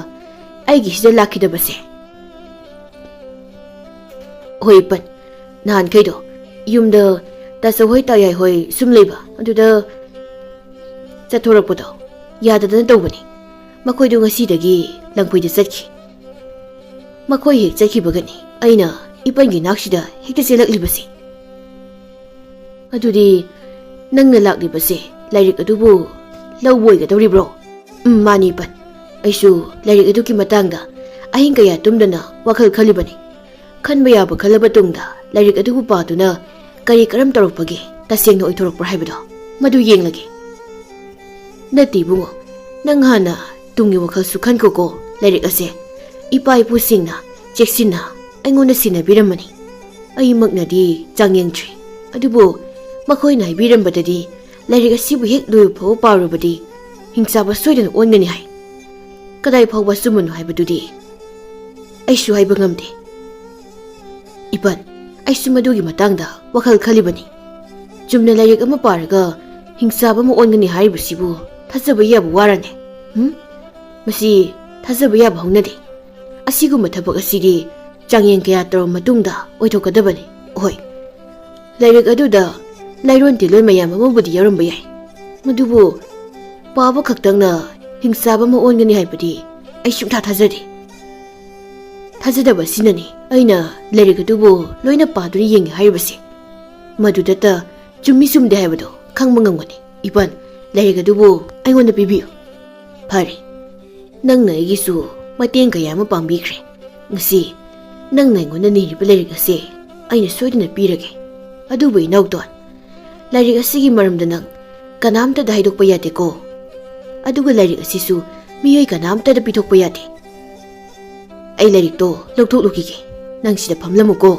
ꯑꯩꯒꯤꯁꯤꯗ ꯂꯥꯛꯈꯤꯗꯕꯁꯦ ꯍꯣꯏ ꯏꯄꯟ ꯅꯍꯥꯟꯈꯩꯗꯣ ꯌꯨꯝꯗ ꯇꯥꯆꯧꯍꯣꯏ ꯇꯥꯌꯥꯏꯍꯣꯏ ꯁꯨꯝ ꯂꯩꯕ ꯑꯗꯨꯗ ꯆꯠꯊꯣꯔꯛꯄꯗꯣ ꯌꯥꯗꯗꯅ ꯇꯧꯕꯅꯤ ꯃꯈꯣꯏꯗꯣ ꯉꯁꯤꯗꯒꯤ ꯂꯪꯐꯩꯗ ꯆꯠꯈꯤ ꯃꯈꯣꯏ ꯍꯦꯛ ꯆꯠꯈꯤꯕꯒꯅꯤ ꯑꯩꯅ ꯏꯄꯟꯒꯤ ꯅꯥꯛꯁꯤꯗ ꯍꯦꯛꯇ ꯆꯦꯜꯂꯛꯂꯤꯕꯁꯤ ꯑꯗꯨꯗꯤ ꯅꯪꯅ ꯂꯥꯛꯂꯤꯕꯁꯦ ꯂꯥꯏꯔꯤꯛ ꯑꯗꯨꯕꯨ ꯂꯧꯕ ꯑꯣꯏꯒꯗꯧꯔꯤꯕ꯭ꯔꯣ ꯃꯥꯅꯤ ꯏꯄꯟ ꯑꯩꯁꯨ ꯂꯥꯏꯔꯤꯛ ꯑꯗꯨꯒꯤ ꯃꯇꯥꯡꯗ ꯑꯍꯤꯡ ꯀꯌꯥ ꯇꯨꯝꯗꯅ ꯋꯥꯈꯜ ꯈꯜꯂꯤꯕꯅꯤ ꯈꯟꯕ ꯌꯥꯕ ꯈꯜꯂꯕ ꯇꯨꯡꯗ ꯂꯥꯏꯔꯤꯛ ꯑꯗꯨꯕꯨ ꯄꯥꯗꯨꯅ ꯀꯔꯝ ꯇꯧꯔꯛꯄꯒꯦ ꯇꯁꯦꯡꯅ ꯑꯣꯏꯊꯣꯔꯛꯄ꯭ꯔꯥ ꯍꯥꯏꯕꯗꯣ ꯃꯗꯨ ꯌꯦꯡꯂꯒꯦ ꯅꯠꯇꯦ ꯏꯕꯨꯡꯉꯣ ꯅꯪ ꯍꯥꯟꯅ ꯇꯨꯡꯒꯤ ꯋꯥꯈꯜꯁꯨ ꯈꯟꯈꯣꯀꯣ ꯂꯥꯏꯔꯤꯛ ꯑꯁꯦ ꯏꯄꯥ ꯏꯄꯨꯁꯤꯡꯅ ꯆꯦꯛꯁꯤꯟꯅ ꯑꯩꯉꯣꯟꯗ ꯁꯤꯟꯅꯕꯤꯔꯝꯕꯅꯤ ꯑꯩꯃꯛꯅꯗꯤ ꯆꯥꯡꯌꯦꯡꯗ꯭ꯔꯤ ꯑꯗꯨꯕꯨ ꯃꯈꯣꯏꯅ ꯍꯥꯏꯕꯤꯔꯝꯕꯗꯗꯤ ꯂꯥꯏꯔꯤꯛ ꯑꯁꯤꯕꯨ ꯍꯦꯛ ꯂꯣꯏꯕ ꯐꯥꯎꯕ ꯄꯥꯔꯨꯕꯗꯤ ꯍꯤꯡꯆꯥꯕ ꯁꯣꯏꯗꯅ ꯑꯣꯟꯒꯅꯤ ꯍꯥꯏ ꯀꯗꯥꯏ ꯐꯥꯎꯕ ꯑꯆꯨꯝꯕꯅꯣ ꯍꯥꯏꯕꯗꯨꯗꯤ ꯑꯩꯁꯨ ꯍꯥꯏꯕ ꯉꯝꯗꯦ ꯏꯄꯟ ꯑꯩꯁꯨ ꯃꯗꯨꯒꯤ ꯃꯇꯥꯡꯗ ꯋꯥꯈꯜ ꯈꯜꯂꯤꯕꯅꯤ ꯆꯨꯝꯅ ꯂꯥꯏꯔꯤꯛ ꯑꯃ ꯄꯥꯔꯒ ꯍꯤꯡꯆꯥꯕ ꯑꯃ ꯑꯣꯟꯒꯅꯤ ꯍꯥꯏꯔꯤꯕꯁꯤꯕꯨ ꯊꯥꯖꯕ ꯌꯥꯕ ꯋꯥꯔꯅꯦ ꯃꯁꯤ ꯊꯥꯖꯕ ꯌꯥꯕ ꯍꯧꯅꯗꯦ ꯑꯁꯤꯒꯨꯝꯕ ꯊꯕꯛ ꯑꯁꯤꯗꯤ ꯆꯥꯡꯌꯦꯡ ꯀꯌꯥ ꯇꯧꯔꯕ ꯃꯇꯨꯡꯗ ꯑꯣꯏꯊꯣꯛꯀꯗꯕꯅꯤ ꯍꯣꯏ ꯂꯥꯏꯔꯤꯛ ꯑꯗꯨꯗ ꯂꯥꯏꯔꯣꯟ ꯇꯤꯜꯂꯣꯟ ꯃꯌꯥꯝ ꯑꯃꯕꯨꯗꯤ ꯌꯥꯎꯔꯝꯕ ꯌꯥꯏ ꯃꯗꯨꯕꯨ ꯄꯥꯕ ꯈꯛꯇꯪꯅ ꯍꯤꯡꯆꯥꯕ ꯑꯃ ꯑꯣꯟꯒꯅꯤ ꯍꯥꯏꯕꯗꯤ ꯑꯩ ꯁꯨꯡꯊꯥ ꯊꯥꯖꯗꯦ ꯊꯥꯖꯗꯕ ꯑꯁꯤꯅꯅꯤ ꯑꯩꯅ ꯂꯥꯏꯔꯤꯛ ꯑꯗꯨꯕꯨ ꯂꯣꯏꯅ ꯄꯥꯗꯨꯅ ꯌꯦꯡꯒꯦ ꯍꯥꯏꯔꯤꯕꯁꯦ ꯃꯗꯨꯗꯇ ꯆꯨꯝꯃꯤ ꯆꯨꯝꯗꯦ ꯍꯥꯏꯕꯗꯣ ꯈꯪꯕ ꯉꯝꯒꯅꯤ ꯏꯄꯟ ꯂꯥꯏꯔꯤꯛ ꯑꯗꯨꯕꯨ ꯑꯩꯉꯣꯟꯗ ꯄꯤꯕꯤꯌꯨ ꯐꯔꯦ ꯅꯪꯅ ꯑꯩꯒꯤꯁꯨ ꯃꯇꯦꯡ ꯀꯌꯥ ꯑꯃ ꯄꯥꯡꯕꯤꯈ꯭ꯔꯦ ꯉꯁꯤ ꯅꯪꯅ ꯑꯩꯉꯣꯟꯗ ꯅꯤꯔꯤꯕ ꯂꯥꯏꯔꯤꯛ ꯑꯁꯦ ꯑꯩꯅ ꯁꯣꯏꯗꯅ ꯄꯤꯔꯒꯦ ꯑꯗꯨꯕꯨ ꯏꯅꯥꯎꯇꯣꯟ ꯂꯥꯏꯔꯤꯛ ꯑꯁꯤꯒꯤ ꯃꯔꯝꯗ ꯅꯪ ꯀꯅꯥꯝꯇꯗ ꯍꯥꯏꯗꯣꯛꯄ ꯌꯥꯗꯦꯀꯣ ꯑꯗꯨꯒ ꯂꯥꯏꯔꯤꯛ ꯑꯁꯤꯁꯨ ꯃꯤꯑꯣꯏ ꯀꯅꯥꯝꯇꯗ ꯄꯤꯊꯣꯛꯄ ꯌꯥꯗꯦ ꯑꯩ ꯂꯥꯏꯔꯤꯛꯇꯣ ꯂꯧꯊꯣꯛꯂꯨꯈꯤꯒꯦ ꯅꯪ ꯁꯤꯗ ꯐꯝꯂꯝꯃꯨꯀꯣ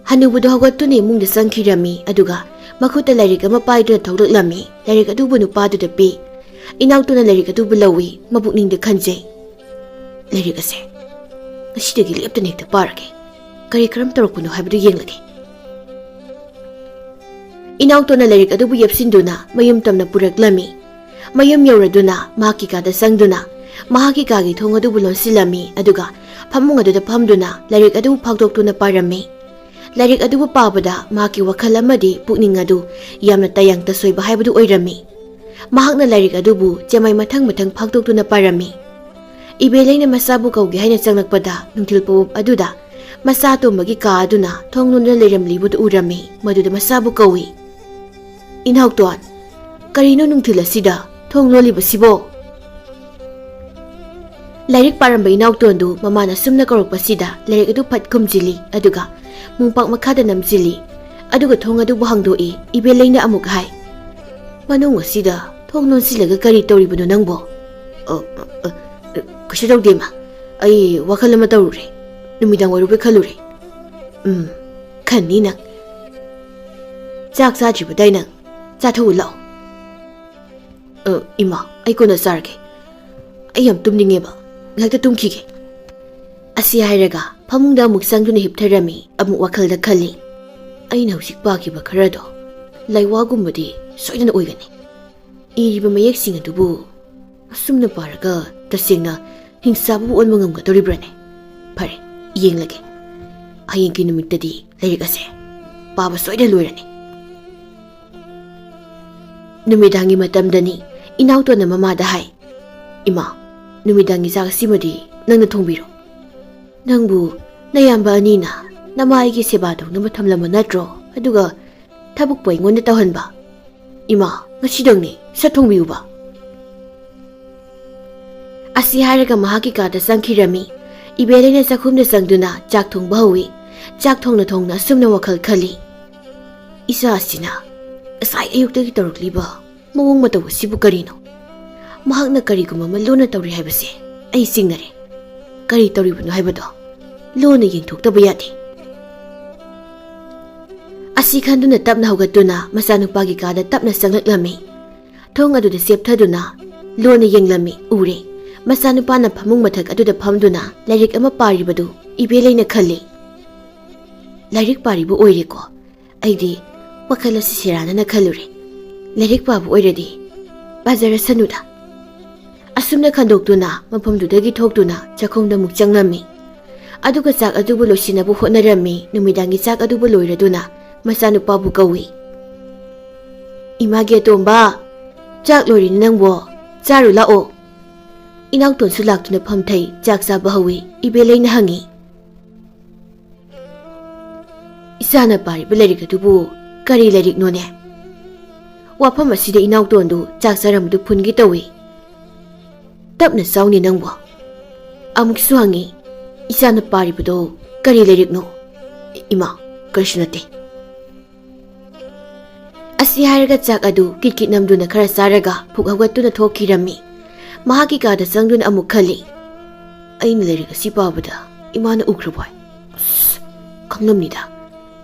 ꯍꯅꯨꯕꯗꯣ ꯍꯧꯒꯠꯇꯨꯅ ꯏꯃꯨꯡꯗ ꯆꯪꯈꯤꯔꯝꯃꯤ ꯑꯗꯨꯒ ꯃꯈꯨꯠꯇ ꯂꯥꯏꯔꯤꯛ ꯑꯃ ꯄꯥꯏꯗꯨꯅ ꯊꯣꯛꯂꯛꯂꯝꯃꯤ ꯂꯥꯏꯔꯤꯛ ꯑꯗꯨꯕꯨ ꯅꯨꯄꯥꯗꯨꯗ ꯄꯤ ꯏꯅꯥꯎꯇꯣꯟꯅ ꯂꯥꯏꯔꯤꯛ ꯑꯗꯨꯕꯨ ꯂꯧꯏ ꯃꯕꯨꯛꯅꯤꯡꯗ ꯈꯟꯖꯩ ꯂꯥꯏꯔꯤꯛ ꯑꯁꯦ ꯉꯁꯤꯗꯒꯤ ꯂꯦꯞꯇꯅ ꯍꯦꯛꯇ ꯄꯥꯔꯒꯦ ꯀꯔꯝ ꯇꯧꯔꯛꯄꯅꯣ ꯍꯥꯏꯕꯗꯨ ꯌꯦꯡꯂꯒꯦ Inautona lairik adubu yepsinduna mayum tamna puraklami. Mayum yauraduna mahaki kada sangduna mahaki kagi thong adubu lonsilami aduga phamung aduda phamduna lairik adubu phagdoktuna parami. Lairik adubu pabada mahaki wakhal amadi pukning adu yamna tayang tasoiba haibadu oirami. Mahakna lairik adubu jamai mathang phagdoktuna parami. Ibelena masabu kaugi haina changnakpada nungthil pawup aduda masa tombagi ka aduna thongnuna leiramlibudu urami maduda masabu kawi. Inhauktuan, karino nungthil asida thong lolibasibo. Lairik paramba inhauktuandu mamana sumna kaurokpasida lairik adu phat khumjili aduga mungpak makhada namjili aduga thong adu hangdoi ibeleina amuk hai. Manung asida thong nonsilaga kari tawribano nangbo? Kaisa tawdema ai wakhal ama tawrure numidang warube khalure. Khanni nang chak chadribadai nang Chathau lao. Ima, ai kona sarge. Ai yam tumningeba. Ngakta tumkhige. Asi hairaga phamungda amuk sangduna hiptharami amuk wakhalda khali. Ai nausik pakiba kharado. Laiwagumadi soidana oigani. Iriba mayeksing adubu asumna paraga tasengna hingsabu onma ngamgadoribrane. Phare, yenglage. Hayengki numittadi lairik ase paba soida loirani. Numidangi matamdani inautona mamada hai. Ima, numidangi chak simadi nangna thongbiro. Nangbu nayamba anina namaigi seba tawna thamlama natro aduga thabuk pai ngonda tawhanba. Ima, ngasidangni sa thongbiyuba. Asi hairaga mahaki kada sangkhirami. Ibelena sakhumna sangduna chak thongba hawi. Chak thongna sumna wakhal khali. Isa asina asai ayuktagi tawrukliba mawong mataw sibu karino. Mahakna kariguma malona tawri haibase ay singnare. Kari tawribano haibado lona yengthoktaba yade. Asi khanduna tapna haugatuna masanupagi kada tapna sanglaklami. Thong aduda septhaduna lona yenglami ure. Masanupana phamung mathak aduda phamduna lairik ama paribadu ibeleina khali. Lairik paribu oireko aidi wakhala sisirana na khalure. Lairik pabu oiradi bazara sanuda. Asumna khandoktuna maphamdudagi thoktuna chakhongda muk changlami. Aduga chak adubu losinabu hotnarami numidangi chak adubu loiraduna masanupabu kawi. Image tomba chak lorini nangbo charu lao. Inauton su laktuna phamthai chak chaba hawi ibeleina hangi. Isana pariba lairik adubu kari lairik none. Wafam asida inautondu chak charamdu phungi tawi. Tapna sauni nangbo. Amuk su hangi isana paribado kari lairik no. Ima karishnate. Asi hairaga chak adu kitkit namduna khara saraga phuk hawgatuna thokkirami. Mahaki kada sangduna amuk khali. Aina lairik asi pabada imana ukhraboy. Khangnamnida.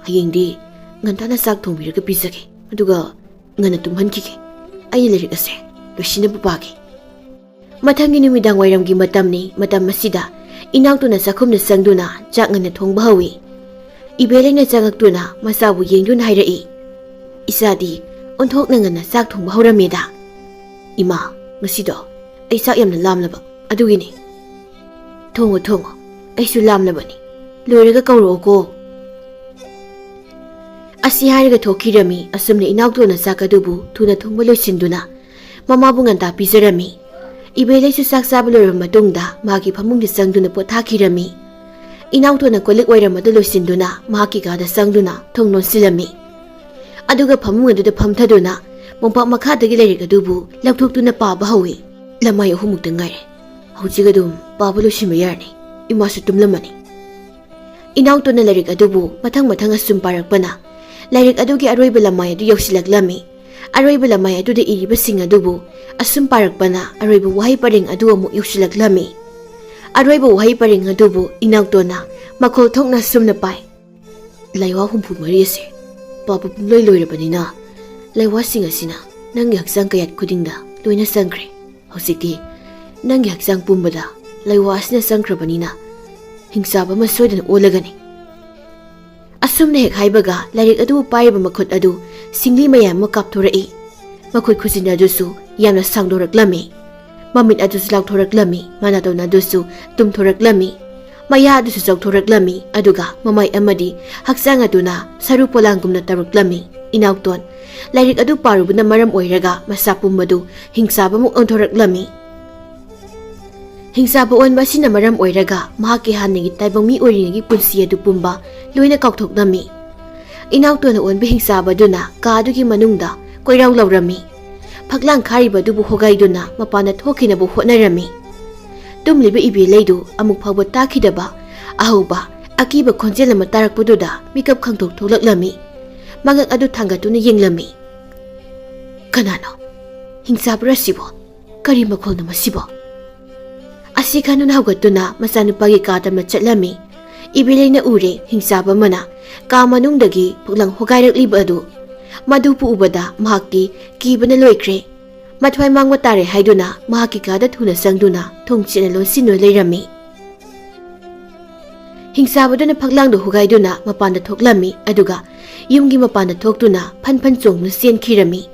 Hayengdi ngantana sak thongbiraga pisage aduga ngana tumhankige. Aina lairik ase loisinabu pagi. Mathangi numidang wairamgi matamni matam masida inautuna sakhumna sangduna chak ngana thongba hawi. Ibelena changaktuna masabu yengduna hairai. Isadi onthokna ngana sak thongba haurameda. Ima ngasido ai sak yamna lamlaba adugini. Thongo aisu lamlabani. Loiraga kauro ko. Asi hairaga thokkirami asumna inautuna sakadubu thuna thongba loisinduna mamabu nganta pizarami. Ibelaisu sak chaba loiraba matungda magi phamungda sangduna pothakirami. Inautuna kolik oiramadu loisinduna mahaki kada sangduna thongnon silami. Aduga phamung aduda phamthaduna mongpak makhadagi lairik adubu lakthoktuna paba hawi. Lamai ahumukta ngaire. Haujigadum paba loisinba yarni. Imasu tumlamani. Inautuna lairik adubu mathang asum parakpana. Lairik adugi aroiba lamai adu yausilaklami. Aroiba lamai aduda iribasing adubu asum parakpana aroiba wahai paring adu amuk yausilaklami. Aroiba wahai paring adubu inautuna makhol thokna sumna pai. Laiwa humpu mari ase papa pumloi loirabanina laiwasing asina nangi haksang kayat khudingda loina sangkre. Hausikti nangi haksang pumbada laiwa asina sangkrabanina hingsaba ma soidana olagani. Asumna hek haibaga lairik adu paiba makhut adu singli mayam ma kapthorai. Makhut khujin adusu yamna sangdoraklami. Mamit adusu laukthораклami, manatona adusu tumthoraklami. Maya adusu chaukthoraklami aduga mamai amadi haksang aduna saru polangumna taruklami. Inauton lairik adu parubuna maram oiraga masapumadu hingsaba mu onthoraklami. Hingsaba on basina maram oiraga mahaki hanigi taibami oiringi punsi adu pumba loina kaukthoknami. Inauton on bi hingsaba duna ka adugi manungda koirau laurami. Phaklang khariba dubu hogaiduna mapana thokinabu hotnarami. Tumliba ibe leidu amuk phawba takhidaba ahuba akiba khonjel ama tarakpududa mikap khangthok tholaklami. Mangak adu thangatuna yenglami. Kanano hingsabra sibo kari makholna masibo. Asi kanuna hawgatuna masanupagi kadamna chatlami. Ibeleina ure hingsaba mana ka manungdagi phaklang hogairakliba adu Madupu ubada mahaki kibana loikre. Mathwai mangwa tare haiduna mahaki kada thuna sangduna thongchina lonsinno leirami. Hingsabaduna phaklangdo hugaiduna mapanda thoklami aduga yumgi mapanda thoktuna phan chongna senkhirami.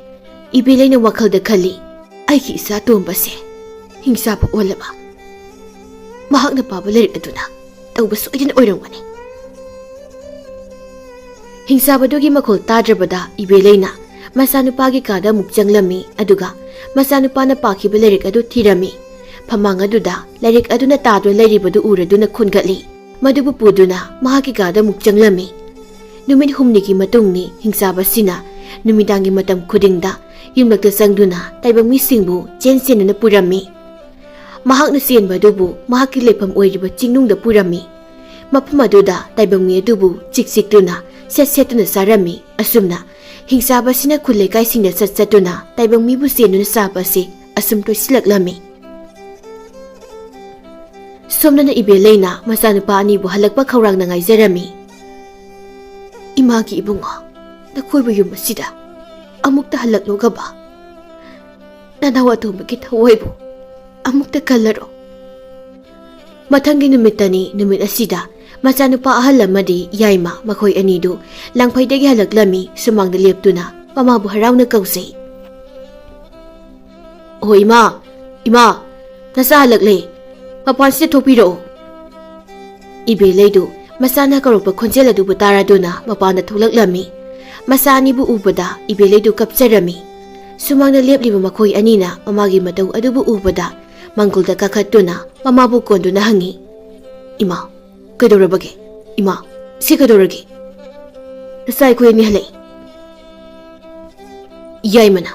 Ibeleina wakhalda khali aiki isa tombase hingsaba olaba. Mahakna paba lerik aduna tauba soidina oirongani. Hingsabadugi makhol tadrabada ibeleina masanupagi kada mukjanglami aduga masanupana pakhiba lerik adu thirami. Phamang aduda lerik aduna tadwa leiribadu uraduna khungatli. Madubu puduna mahaki kada mukjanglami. Numit humnigi matungni hingsabasina numidangi matam khudingda yumlakta sangduna taibang misingbu jensenana purami. Mahakna sienbadubu mahaki lepam oiriba chingnungda purami. Mapam aduda taibang mi adubu chiksikduna setuna sarami asumna hingsabasina khulai kaisingna satuna taibang mibu senuna sabase asum toisilaklami. Somnana ibeleina masanupa ani bu halakpa khawrangna ngaizarami. Imagi ibungo nakhoibu yum asida amukta halaklogaba nanawa tombagi thawoibu amukta kallaro. Mathangi numitani numit asida masanupa ahal amadi yaima makhoi anidu langphaidagi halaklami sumangda leptuna mamabu harauna kausei. Oh ima nasa halakle mapansida thokpiro. Ibeleidu masana karopa khonjel adubu taraduna mapanda tholaklami. Masanibu ubada ibeleidu kapcharami. Sumangda lepliba makhoi anina mamagi matau adubu ubada mangkulda kakhatuna mamabu konduna hangi. Ima Kadorabage, Ima, si Kadoragi. Nasai ko ni halay. Yaimana.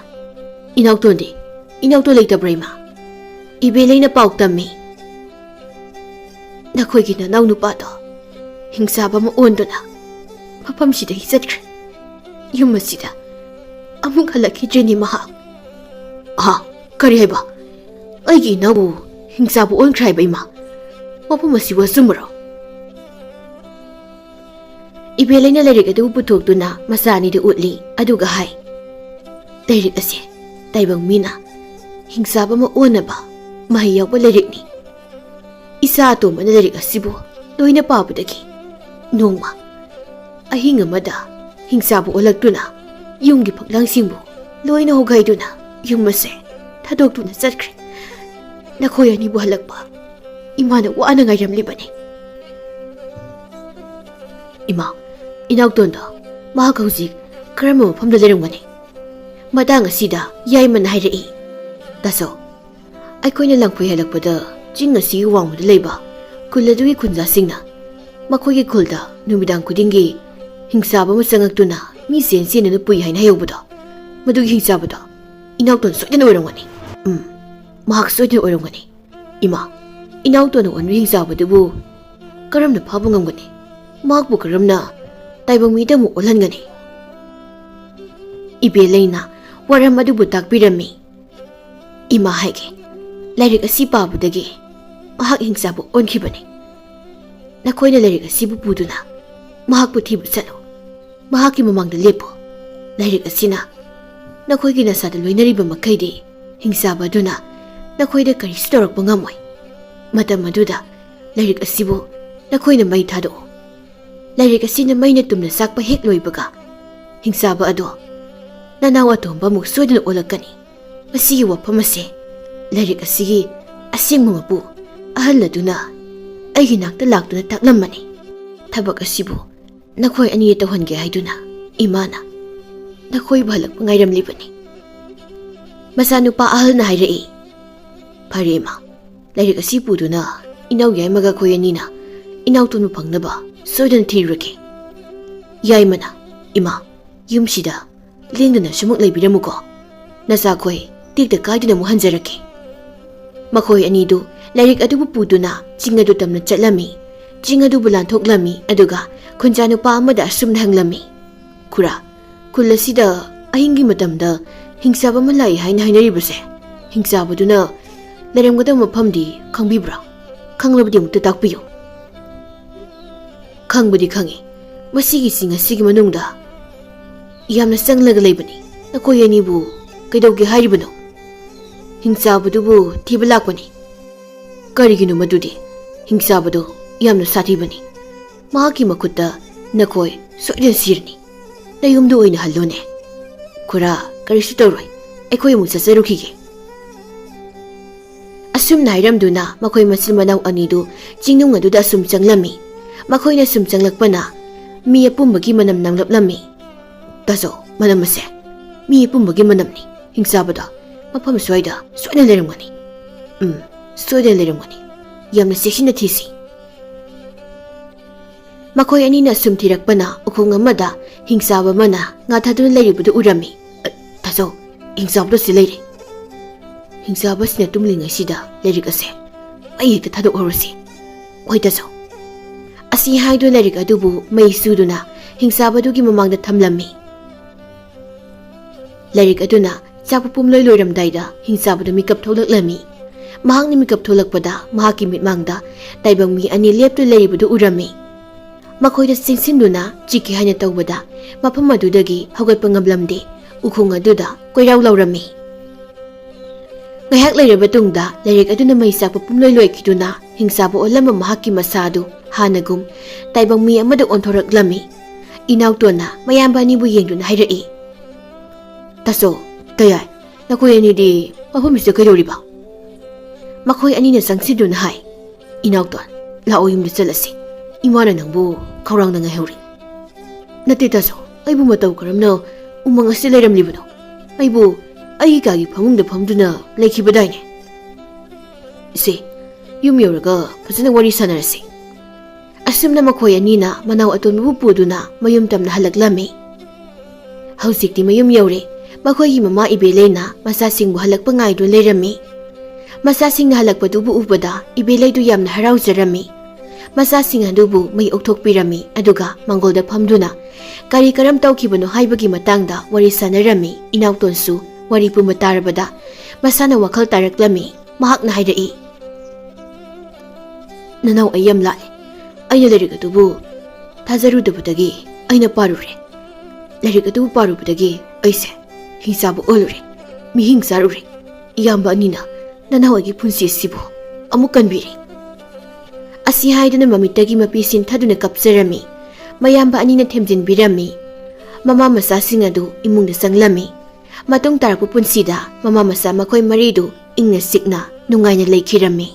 Inauto later brema. Ibelay na pautami. Nakoy ginanaw nupato. Hingsaba mo ondo na. Papamsida hisadkre. Yumasida. Among halaki Jenny maha. Ah, kari ba? Ay ginaw. Hingsabo on try ba ima? Mapamasiwa sumuro. Ibelay na lirik adu puthokduna masani de utli aduga hai. Lirik ase taibang mina hingsaba mo onaba mahiyaw ba lirik ni. Isa ato man lirik asibo loina pabudagi. Nongma ahinga mada hingsaba olagduna yunggi paglangsingbo loina hogayduna yumase thadokduna chatkre. Nakhoy ani bu halakpa imana waana ngairamlibani. Ima Inautondo mahak hujik karama mafamda leirangmani. Matang asida yaimana hairei. Taso aikoina langphoi halakpada ching asi wangmada leiba kuladugi khunjasingna makhoigi khulda numidang kudingi hingsaba ma changaktuna mi sensenana pui haina hayobado madugi hingsabado inauton soidana oirangmani. Mahak soidana oirangmani. Ima inautona onri hingsabadubu karamna phabu ngamgani. Mahakbu karamna taibang mida mo olhangani. Ibeleina waram adubu takpirami. Ima haige lairik asi pabudagi mahak hingsabu onkhibani. Nakhoina lairik asibu puduna mahakbu thibu chalo. Mahaki mamangda lepo. Lairik asina nakhoigi nasada loinariba makhaidi hingsabaduna nakhoida karisu tawrakpa ngamoi. Matam aduda lairik asibu nakhoina mai thado. ꯂꯥꯏꯔꯤꯛ ꯑꯁꯤꯅ ꯃꯩꯅ ꯇꯨꯝꯅ ꯆꯥꯛꯄ ꯍꯦꯛ ꯂꯣꯏꯕꯒ ꯍꯤꯡꯆꯥꯕ ꯑꯗꯣ ꯅꯅꯥꯎ ꯑꯇꯣꯝꯕ ꯑꯃꯨꯛ ꯁꯣꯏꯗꯅ ꯑꯣꯜꯂꯛꯀꯅꯤ꯫ ꯃꯁꯤꯒꯤ ꯋꯥꯐꯝ ꯑꯁꯤ ꯂꯥꯏꯔꯤꯛ ꯑꯁꯤꯒꯤ ꯑꯁꯦꯡꯕ ꯃꯄꯨ ꯑꯍꯜ ꯑꯗꯨꯅ ꯑꯩꯒꯤ ꯅꯥꯛꯇ ꯂꯥꯛꯇꯨꯅ ꯇꯥꯛꯂꯝꯕꯅꯤ꯫ ꯊꯕꯛ ꯑꯁꯤꯕꯨ ꯅꯈꯣꯏ ꯑꯅꯤ ꯇꯧꯍꯟꯒꯦ ꯍꯥꯏꯗꯨꯅ ꯏꯃꯥꯅ ꯅꯈꯣꯏꯕꯨ ꯍꯜꯂꯛꯄ ꯉꯥꯏꯔꯝꯂꯤꯕꯅꯤ꯫ ꯃꯆꯥꯅꯨꯄꯥ ꯑꯍꯜꯅ ꯍꯥꯏꯔꯛꯏ, ꯐꯔꯦ ꯏꯃꯥ, ꯂꯥꯏꯔꯤꯛ ꯑꯁꯤ ꯄꯨꯗꯨꯅ ꯏꯅꯥꯎ ꯌꯥꯏꯃꯒ ꯑꯩꯈꯣꯏ ꯑꯅꯤꯅ ꯏꯅꯥꯎꯇꯣꯟꯕ ꯐꯪꯅꯕ ꯁꯣꯏꯗꯅ ꯊꯤꯔꯨꯔꯒꯦ꯫ ꯌꯥꯏꯃꯅ, ꯏꯃꯥ, ꯌꯨꯝꯁꯤꯗ ꯂꯦꯡꯗꯅ ꯁꯨꯃꯨꯛ ꯂꯩꯕꯤꯔꯝꯃꯨꯀꯣ, ꯅꯆꯥꯈꯣꯏ ꯇꯦꯛꯇ ꯀꯥꯏꯗꯨꯅ ꯑꯃꯨꯛ ꯍꯟꯖꯔꯛꯀꯦ꯫ ꯃꯈꯣꯏ ꯑꯅꯤꯗꯨ ꯂꯥꯏꯔꯤꯛ ꯑꯗꯨꯕꯨ ꯄꯨꯗꯨꯅ ꯆꯤꯡ ꯑꯗꯨ ꯇꯝꯅ ꯆꯠꯂꯝꯃꯤ꯫ ꯆꯤꯡ ꯑꯗꯨꯕꯨ ꯂꯥꯟꯊꯣꯛꯂꯝꯃꯤ ꯑꯗꯨꯒ ꯈꯨꯟꯖꯥ ꯅꯨꯄꯥ ꯑꯃꯗ ꯑꯁꯨꯝꯅ ꯍꯪꯂꯝꯃꯤ, ꯈꯨꯔꯥ, ꯈꯨꯜ ꯑꯁꯤꯗ ꯑꯍꯤꯡꯒꯤ ꯃꯇꯝꯗ ꯍꯤꯡꯆꯥꯕ ꯑꯃ ꯂꯥꯛꯏ ꯍꯥꯏꯅ ꯍꯥꯏꯅꯔꯤꯕꯁꯦ, ꯍꯤꯡꯆꯥꯕꯗꯨꯅ ꯂꯩꯔꯝꯒꯗꯕ ꯃꯐꯝꯗꯤ ꯈꯪꯕꯤꯕ꯭ꯔꯥ? ꯈꯪꯂꯕꯗꯤ ꯑꯃꯨꯛꯇ ꯇꯥꯛꯄꯤꯌꯨ꯫ ꯈꯪꯕꯗꯤ ꯈꯪꯏ, ꯃꯁꯤꯒꯤ ꯆꯤꯡ ꯑꯁꯤꯒꯤ ꯃꯅꯨꯡꯗ ꯌꯥꯝꯅ ꯆꯪꯂꯒ ꯂꯩꯕꯅꯤ꯫ ꯅꯈꯣꯏ ꯑꯅꯤꯕꯨ ꯀꯩꯗꯧꯒꯦ ꯍꯥꯏꯔꯤꯕꯅꯣ? ꯍꯤꯡꯆꯥꯕꯗꯨꯕꯨ ꯊꯤꯕ ꯂꯥꯛꯄꯅꯤ꯫ ꯀꯔꯤꯒꯤꯅꯣ ꯃꯗꯨꯗꯤ? ꯍꯤꯡꯆꯥꯕꯗꯣ ꯌꯥꯝꯅ ꯁꯥꯊꯤꯕꯅꯤ꯫ ꯃꯍꯥꯛꯀꯤ ꯃꯈꯨꯠꯇ ꯅꯈꯣꯏ ꯁꯣꯏꯗꯅ ꯁꯤꯔꯅꯤ꯫ ꯅꯌꯨꯝꯗ ꯑꯣꯏꯅ ꯍꯜꯂꯣꯅꯦ꯫ ꯈꯨꯔꯥ, ꯀꯔꯤꯁꯨ ꯇꯧꯔꯣꯏ, ꯑꯩꯈꯣꯏ ꯑꯃꯨꯛ ꯆꯠꯆꯔꯨꯈꯤꯒꯦ꯫ ꯑꯁꯨꯝꯅ ꯍꯥꯏꯔꯝꯗꯨꯅ ꯃꯈꯣꯏ ꯃꯆꯤꯟ ꯃꯅꯥꯎ ꯑꯅꯤꯗꯨ ꯆꯤꯡꯅꯨꯡ ꯑꯗꯨꯗ ꯑꯁꯨꯝ ꯆꯪꯂꯝꯃꯤ꯫ ꯃꯈꯣꯏꯅ ꯁꯨꯝ ꯆꯪꯂꯛꯄꯅ ꯃꯤ ꯑꯄꯨꯝꯕꯒꯤ ꯃꯅꯝ ꯅꯝꯂꯛꯂꯝꯃꯤ꯫ ꯇꯥꯖꯧ, ꯃꯅꯝ ꯑꯁꯦ ꯃꯤ ꯑꯄꯨꯝꯕꯒꯤ ꯃꯅꯝꯅꯤ꯫ ꯍꯤꯡꯆꯥꯕꯗꯣ ꯃꯐꯝ ꯁ꯭ꯋꯥꯏꯗ ꯁꯣꯏꯗꯅ ꯂꯩꯔꯝꯒꯅꯤ꯫ ꯁꯣꯏꯗꯅ ꯂꯩꯔꯝꯒꯅꯤ꯫ ꯌꯥꯝꯅ ꯆꯦꯛꯁꯤꯟꯅ ꯊꯤꯁꯤ꯫ ꯃꯈꯣꯏ ꯑꯅꯤꯅ ꯁꯨꯝ ꯊꯤꯔꯛꯄꯅ ꯎꯈꯣꯡ ꯑꯃꯗ ꯍꯤꯡꯆꯥꯕ ꯑꯃꯅ ꯉꯥꯊꯗꯨꯅ ꯂꯩꯔꯤꯕꯗꯨ ꯎꯔꯝꯃꯤ꯫ ꯇꯥꯖꯧ, ꯍꯤꯡꯆꯥꯕꯗꯣ ꯁꯤ ꯂꯩꯔꯦ꯫ ꯍꯤꯡꯆꯥꯕꯁꯤꯅ ꯇꯨꯝꯂꯤꯉꯩꯁꯤꯗ ꯂꯥꯏꯔꯤꯛ ꯑꯁꯦ ꯑꯩ ꯍꯦꯛꯇ ꯊꯥꯗꯣꯛꯍꯧꯔꯁꯤ꯫ ꯍꯣꯏ ꯇꯥꯖꯧ꯫ ꯑꯁꯤ ꯍꯥꯏꯗꯨꯅ ꯂꯥꯏꯔꯤꯛ ꯑꯗꯨꯕꯨ ꯃꯩ ꯆꯨꯗꯨꯅ ꯍꯤꯡꯆꯥꯕꯗꯨꯒꯤ ꯃꯃꯥꯡꯗ ꯊꯝꯂꯝꯃꯤ꯫ ꯂꯥꯏꯔꯤꯛ ꯑꯗꯨꯅ ꯆꯥꯛꯄ ꯄꯨꯝꯂꯣꯏ ꯂꯣꯏꯔꯝꯗꯥꯏꯗ ꯍꯤꯡꯆꯥꯕꯗꯨ ꯃꯤꯀꯞ ꯊꯣꯛꯂꯛꯂꯝꯃꯤ꯫ ꯃꯍꯥꯛꯅ ꯃꯤꯀꯞ ꯊꯣꯛꯂꯛꯄꯗ ꯃꯍꯥꯛꯀꯤ ꯃꯤꯠꯃꯥꯡꯗ ꯇꯥꯏꯕꯪ ꯃꯤ ꯑꯅꯤ ꯂꯦꯞꯇꯨꯅ ꯂꯩꯔꯤꯕꯗꯨ ꯎꯔꯝꯃꯤ꯫ ꯃꯈꯣꯏꯗ ꯆꯦꯟꯁꯤꯟꯗꯨꯅ ꯆꯤꯛꯀꯦ ꯍꯥꯏꯅ ꯇꯧꯕꯗ ꯃꯐꯝ ꯑꯗꯨꯗꯒꯤ ꯍꯧꯒꯠꯄ ꯉꯝꯂꯝꯗꯦ꯫ ꯎꯈꯣꯡ ꯑꯗꯨꯗ ꯀꯣꯏꯔꯥꯎ ꯂꯥꯎꯔꯝꯃꯤ꯫ ꯉꯥꯏꯍꯥꯛ ꯂꯩꯔꯕ ꯇꯨꯡꯗ ꯂꯥꯏꯔꯤꯛ ꯑꯗꯨꯅ ꯃꯩ ꯆꯥꯛꯄ ꯄꯨꯝꯂꯣꯏ ꯂꯣꯏꯈꯤꯗꯨꯅ ꯍꯤꯡꯆꯥꯕ ꯑꯣꯜꯂꯝꯕ ꯃꯍꯥꯛꯀꯤ ꯃꯁꯥ ꯑꯗꯨ ꯍꯥꯟꯅꯒꯨꯝ ꯇꯥꯏꯕꯪ ꯃꯤ ꯑꯃꯗ ꯑꯣꯟꯊꯣꯔꯛꯂꯝꯃꯤ꯫ ꯏꯅꯥꯎꯇꯣꯟꯅ ꯃꯌꯥꯝꯕ ꯑꯅꯤꯕꯨ ꯌꯦꯡꯗꯨꯅ ꯍꯥꯏꯔꯛꯏ, ꯇꯥꯆꯧ, ꯇꯌꯥꯏ, ꯅꯈꯣꯏ ꯑꯅꯤꯗꯤ ꯃꯐꯝꯁꯤꯗ ꯀꯩꯗꯧꯔꯤꯕ? ꯃꯈꯣꯏ ꯑꯅꯤꯅ ꯆꯪꯁꯤꯟꯗꯨꯅ ꯍꯥꯏ, ꯏꯅꯥꯎꯇꯣꯟ, ꯂꯥꯛꯑꯣ ꯌꯨꯝꯗ ꯆꯠꯂꯁꯤ꯫ ꯏꯃꯥꯅ ꯅꯪꯕꯨ ꯈꯧꯔꯥꯡꯅ ꯉꯥꯏꯍꯧꯔꯤ꯫ ꯅꯠꯇꯦ ꯇꯥꯆꯧ, ꯑꯩꯕꯨ ꯃꯇꯧ ꯀꯔꯝꯅ ꯎꯃꯪ ꯑꯁꯤꯗ ꯂꯩꯔꯝꯂꯤꯕꯅꯣ? ꯑꯩꯕꯨ ꯑꯩꯒꯤ ꯀꯥꯒꯤ ꯐꯃꯨꯡꯗ ꯐꯝꯗꯨꯅ ꯂꯩꯈꯤꯕꯗꯥꯏꯅꯦ꯫ ꯏꯆꯦ, ꯌꯨꯝ ꯌꯧꯔꯒ ꯐꯖꯅ ꯋꯥꯔꯤ ꯁꯥꯟꯅꯔꯁꯤ꯫ ꯑꯁꯨꯝꯅ ꯃꯈꯣꯏ ꯑꯅꯤꯅ ꯃꯅꯥꯎ ꯑꯇꯣꯟꯕꯕꯨ ꯄꯨꯗꯨꯅ ꯃꯌꯨꯝ ꯇꯝꯅ ꯍꯜꯂꯛꯂꯝꯃꯤ꯫ ꯍꯧꯖꯤꯛꯇꯤ ꯃꯌꯨꯝ ꯌꯧꯔꯦ꯫ ꯃꯈꯣꯏꯒꯤ ꯃꯃꯥ ꯏꯕꯦꯂꯩꯅ ꯃꯆꯥꯁꯤꯡꯕꯨ ꯍꯜꯂꯛꯄ ꯉꯥꯏꯗꯨꯅ ꯂꯩꯔꯝꯃꯤ꯫ ꯃꯆꯥꯁꯤꯡꯅ ꯍꯜꯂꯛꯄꯗꯨꯕꯨ ꯎꯕꯗ ꯏꯕꯦꯂꯩꯗꯨ ꯌꯥꯝꯅ ꯍꯔꯥꯎꯖꯔꯝꯃꯤ꯫ ꯃꯆꯥꯁꯤꯡ ꯑꯗꯨꯕꯨ ꯃꯩ ꯑꯣꯛꯊꯣꯛꯄꯤꯔꯝꯃꯤ ꯑꯗꯨꯒ ꯃꯥꯡꯒꯣꯜꯗ ꯐꯝꯗꯨꯅ ꯀꯔꯤ ꯀꯔꯝ ꯇꯧꯈꯤꯕꯅꯣ ꯍꯥꯏꯕꯒꯤ ꯃꯇꯥꯡꯗ ꯋꯥꯔꯤ ꯁꯥꯟꯅꯔꯝꯃꯤ꯫ ꯏꯅꯥꯎꯇꯣꯟꯁꯨ ꯋꯥꯔꯤ ꯄꯨꯝꯕ ꯇꯥꯔꯕꯗ ꯃꯁꯥꯅ ꯋꯥꯈꯜ ꯇꯥꯔꯛꯂꯝꯃꯤ꯫ ꯃꯍꯥꯛꯅ ꯍꯥꯏꯔꯛꯏ, ꯅꯅꯥꯎ, ꯑꯩ ꯌꯥꯝ ꯂꯥꯛꯑꯦ꯫ ꯑꯩꯅ ꯂꯥꯏꯔꯤꯛ ꯑꯗꯨꯕꯨ ꯊꯥꯖꯔꯨꯗꯕꯗꯒꯤ ꯑꯩꯅ ꯄꯥꯔꯨꯔꯦ꯫ ꯂꯥꯏꯔꯤꯛ ꯑꯗꯨꯕꯨ ꯄꯥꯔꯨꯕꯗꯒꯤ ꯑꯩꯁꯦ ꯍꯤꯡꯆꯥꯕ ꯑꯣꯜꯂꯨꯔꯦ, ꯃꯤꯍꯤꯡ ꯆꯥꯔꯨꯔꯦ꯫ ꯏꯌꯥꯝꯕ ꯑꯅꯤꯅ ꯅꯅꯥꯎ ꯑꯩꯒꯤ ꯄꯨꯟꯁꯤ ꯑꯁꯤꯕꯨ ꯑꯃꯨꯛ ꯀꯟꯕꯤꯔꯦ꯫ ꯑꯁꯤ ꯍꯥꯏꯗꯨꯅ ꯃꯃꯤꯠꯇꯒꯤ ꯃꯄꯤ ꯁꯤꯟꯊꯗꯨꯅ ꯀꯞꯆꯔꯝꯃꯤ꯫ ꯃꯌꯥꯝꯕ ꯑꯅꯤꯅ ꯊꯦꯝꯖꯤꯟꯕꯤꯔꯝꯃꯤ꯫ ꯃꯃꯥ ꯃꯆꯥꯁꯤꯡ ꯑꯗꯨ ꯏꯃꯨꯡꯗ ꯆꯪꯂꯝꯃꯤ꯫ ꯃꯇꯨꯡ ꯇꯥꯔꯛꯄ ꯄꯨꯟꯁꯤꯗ ꯃꯃꯥ ꯃꯆꯥ ꯃꯈꯣꯏ ꯃꯔꯤꯗꯨ ꯏꯪꯅ ꯆꯤꯛꯅ ꯅꯨꯡꯉꯥꯏꯅ ꯂꯩꯈꯤꯔꯝꯃꯤ꯫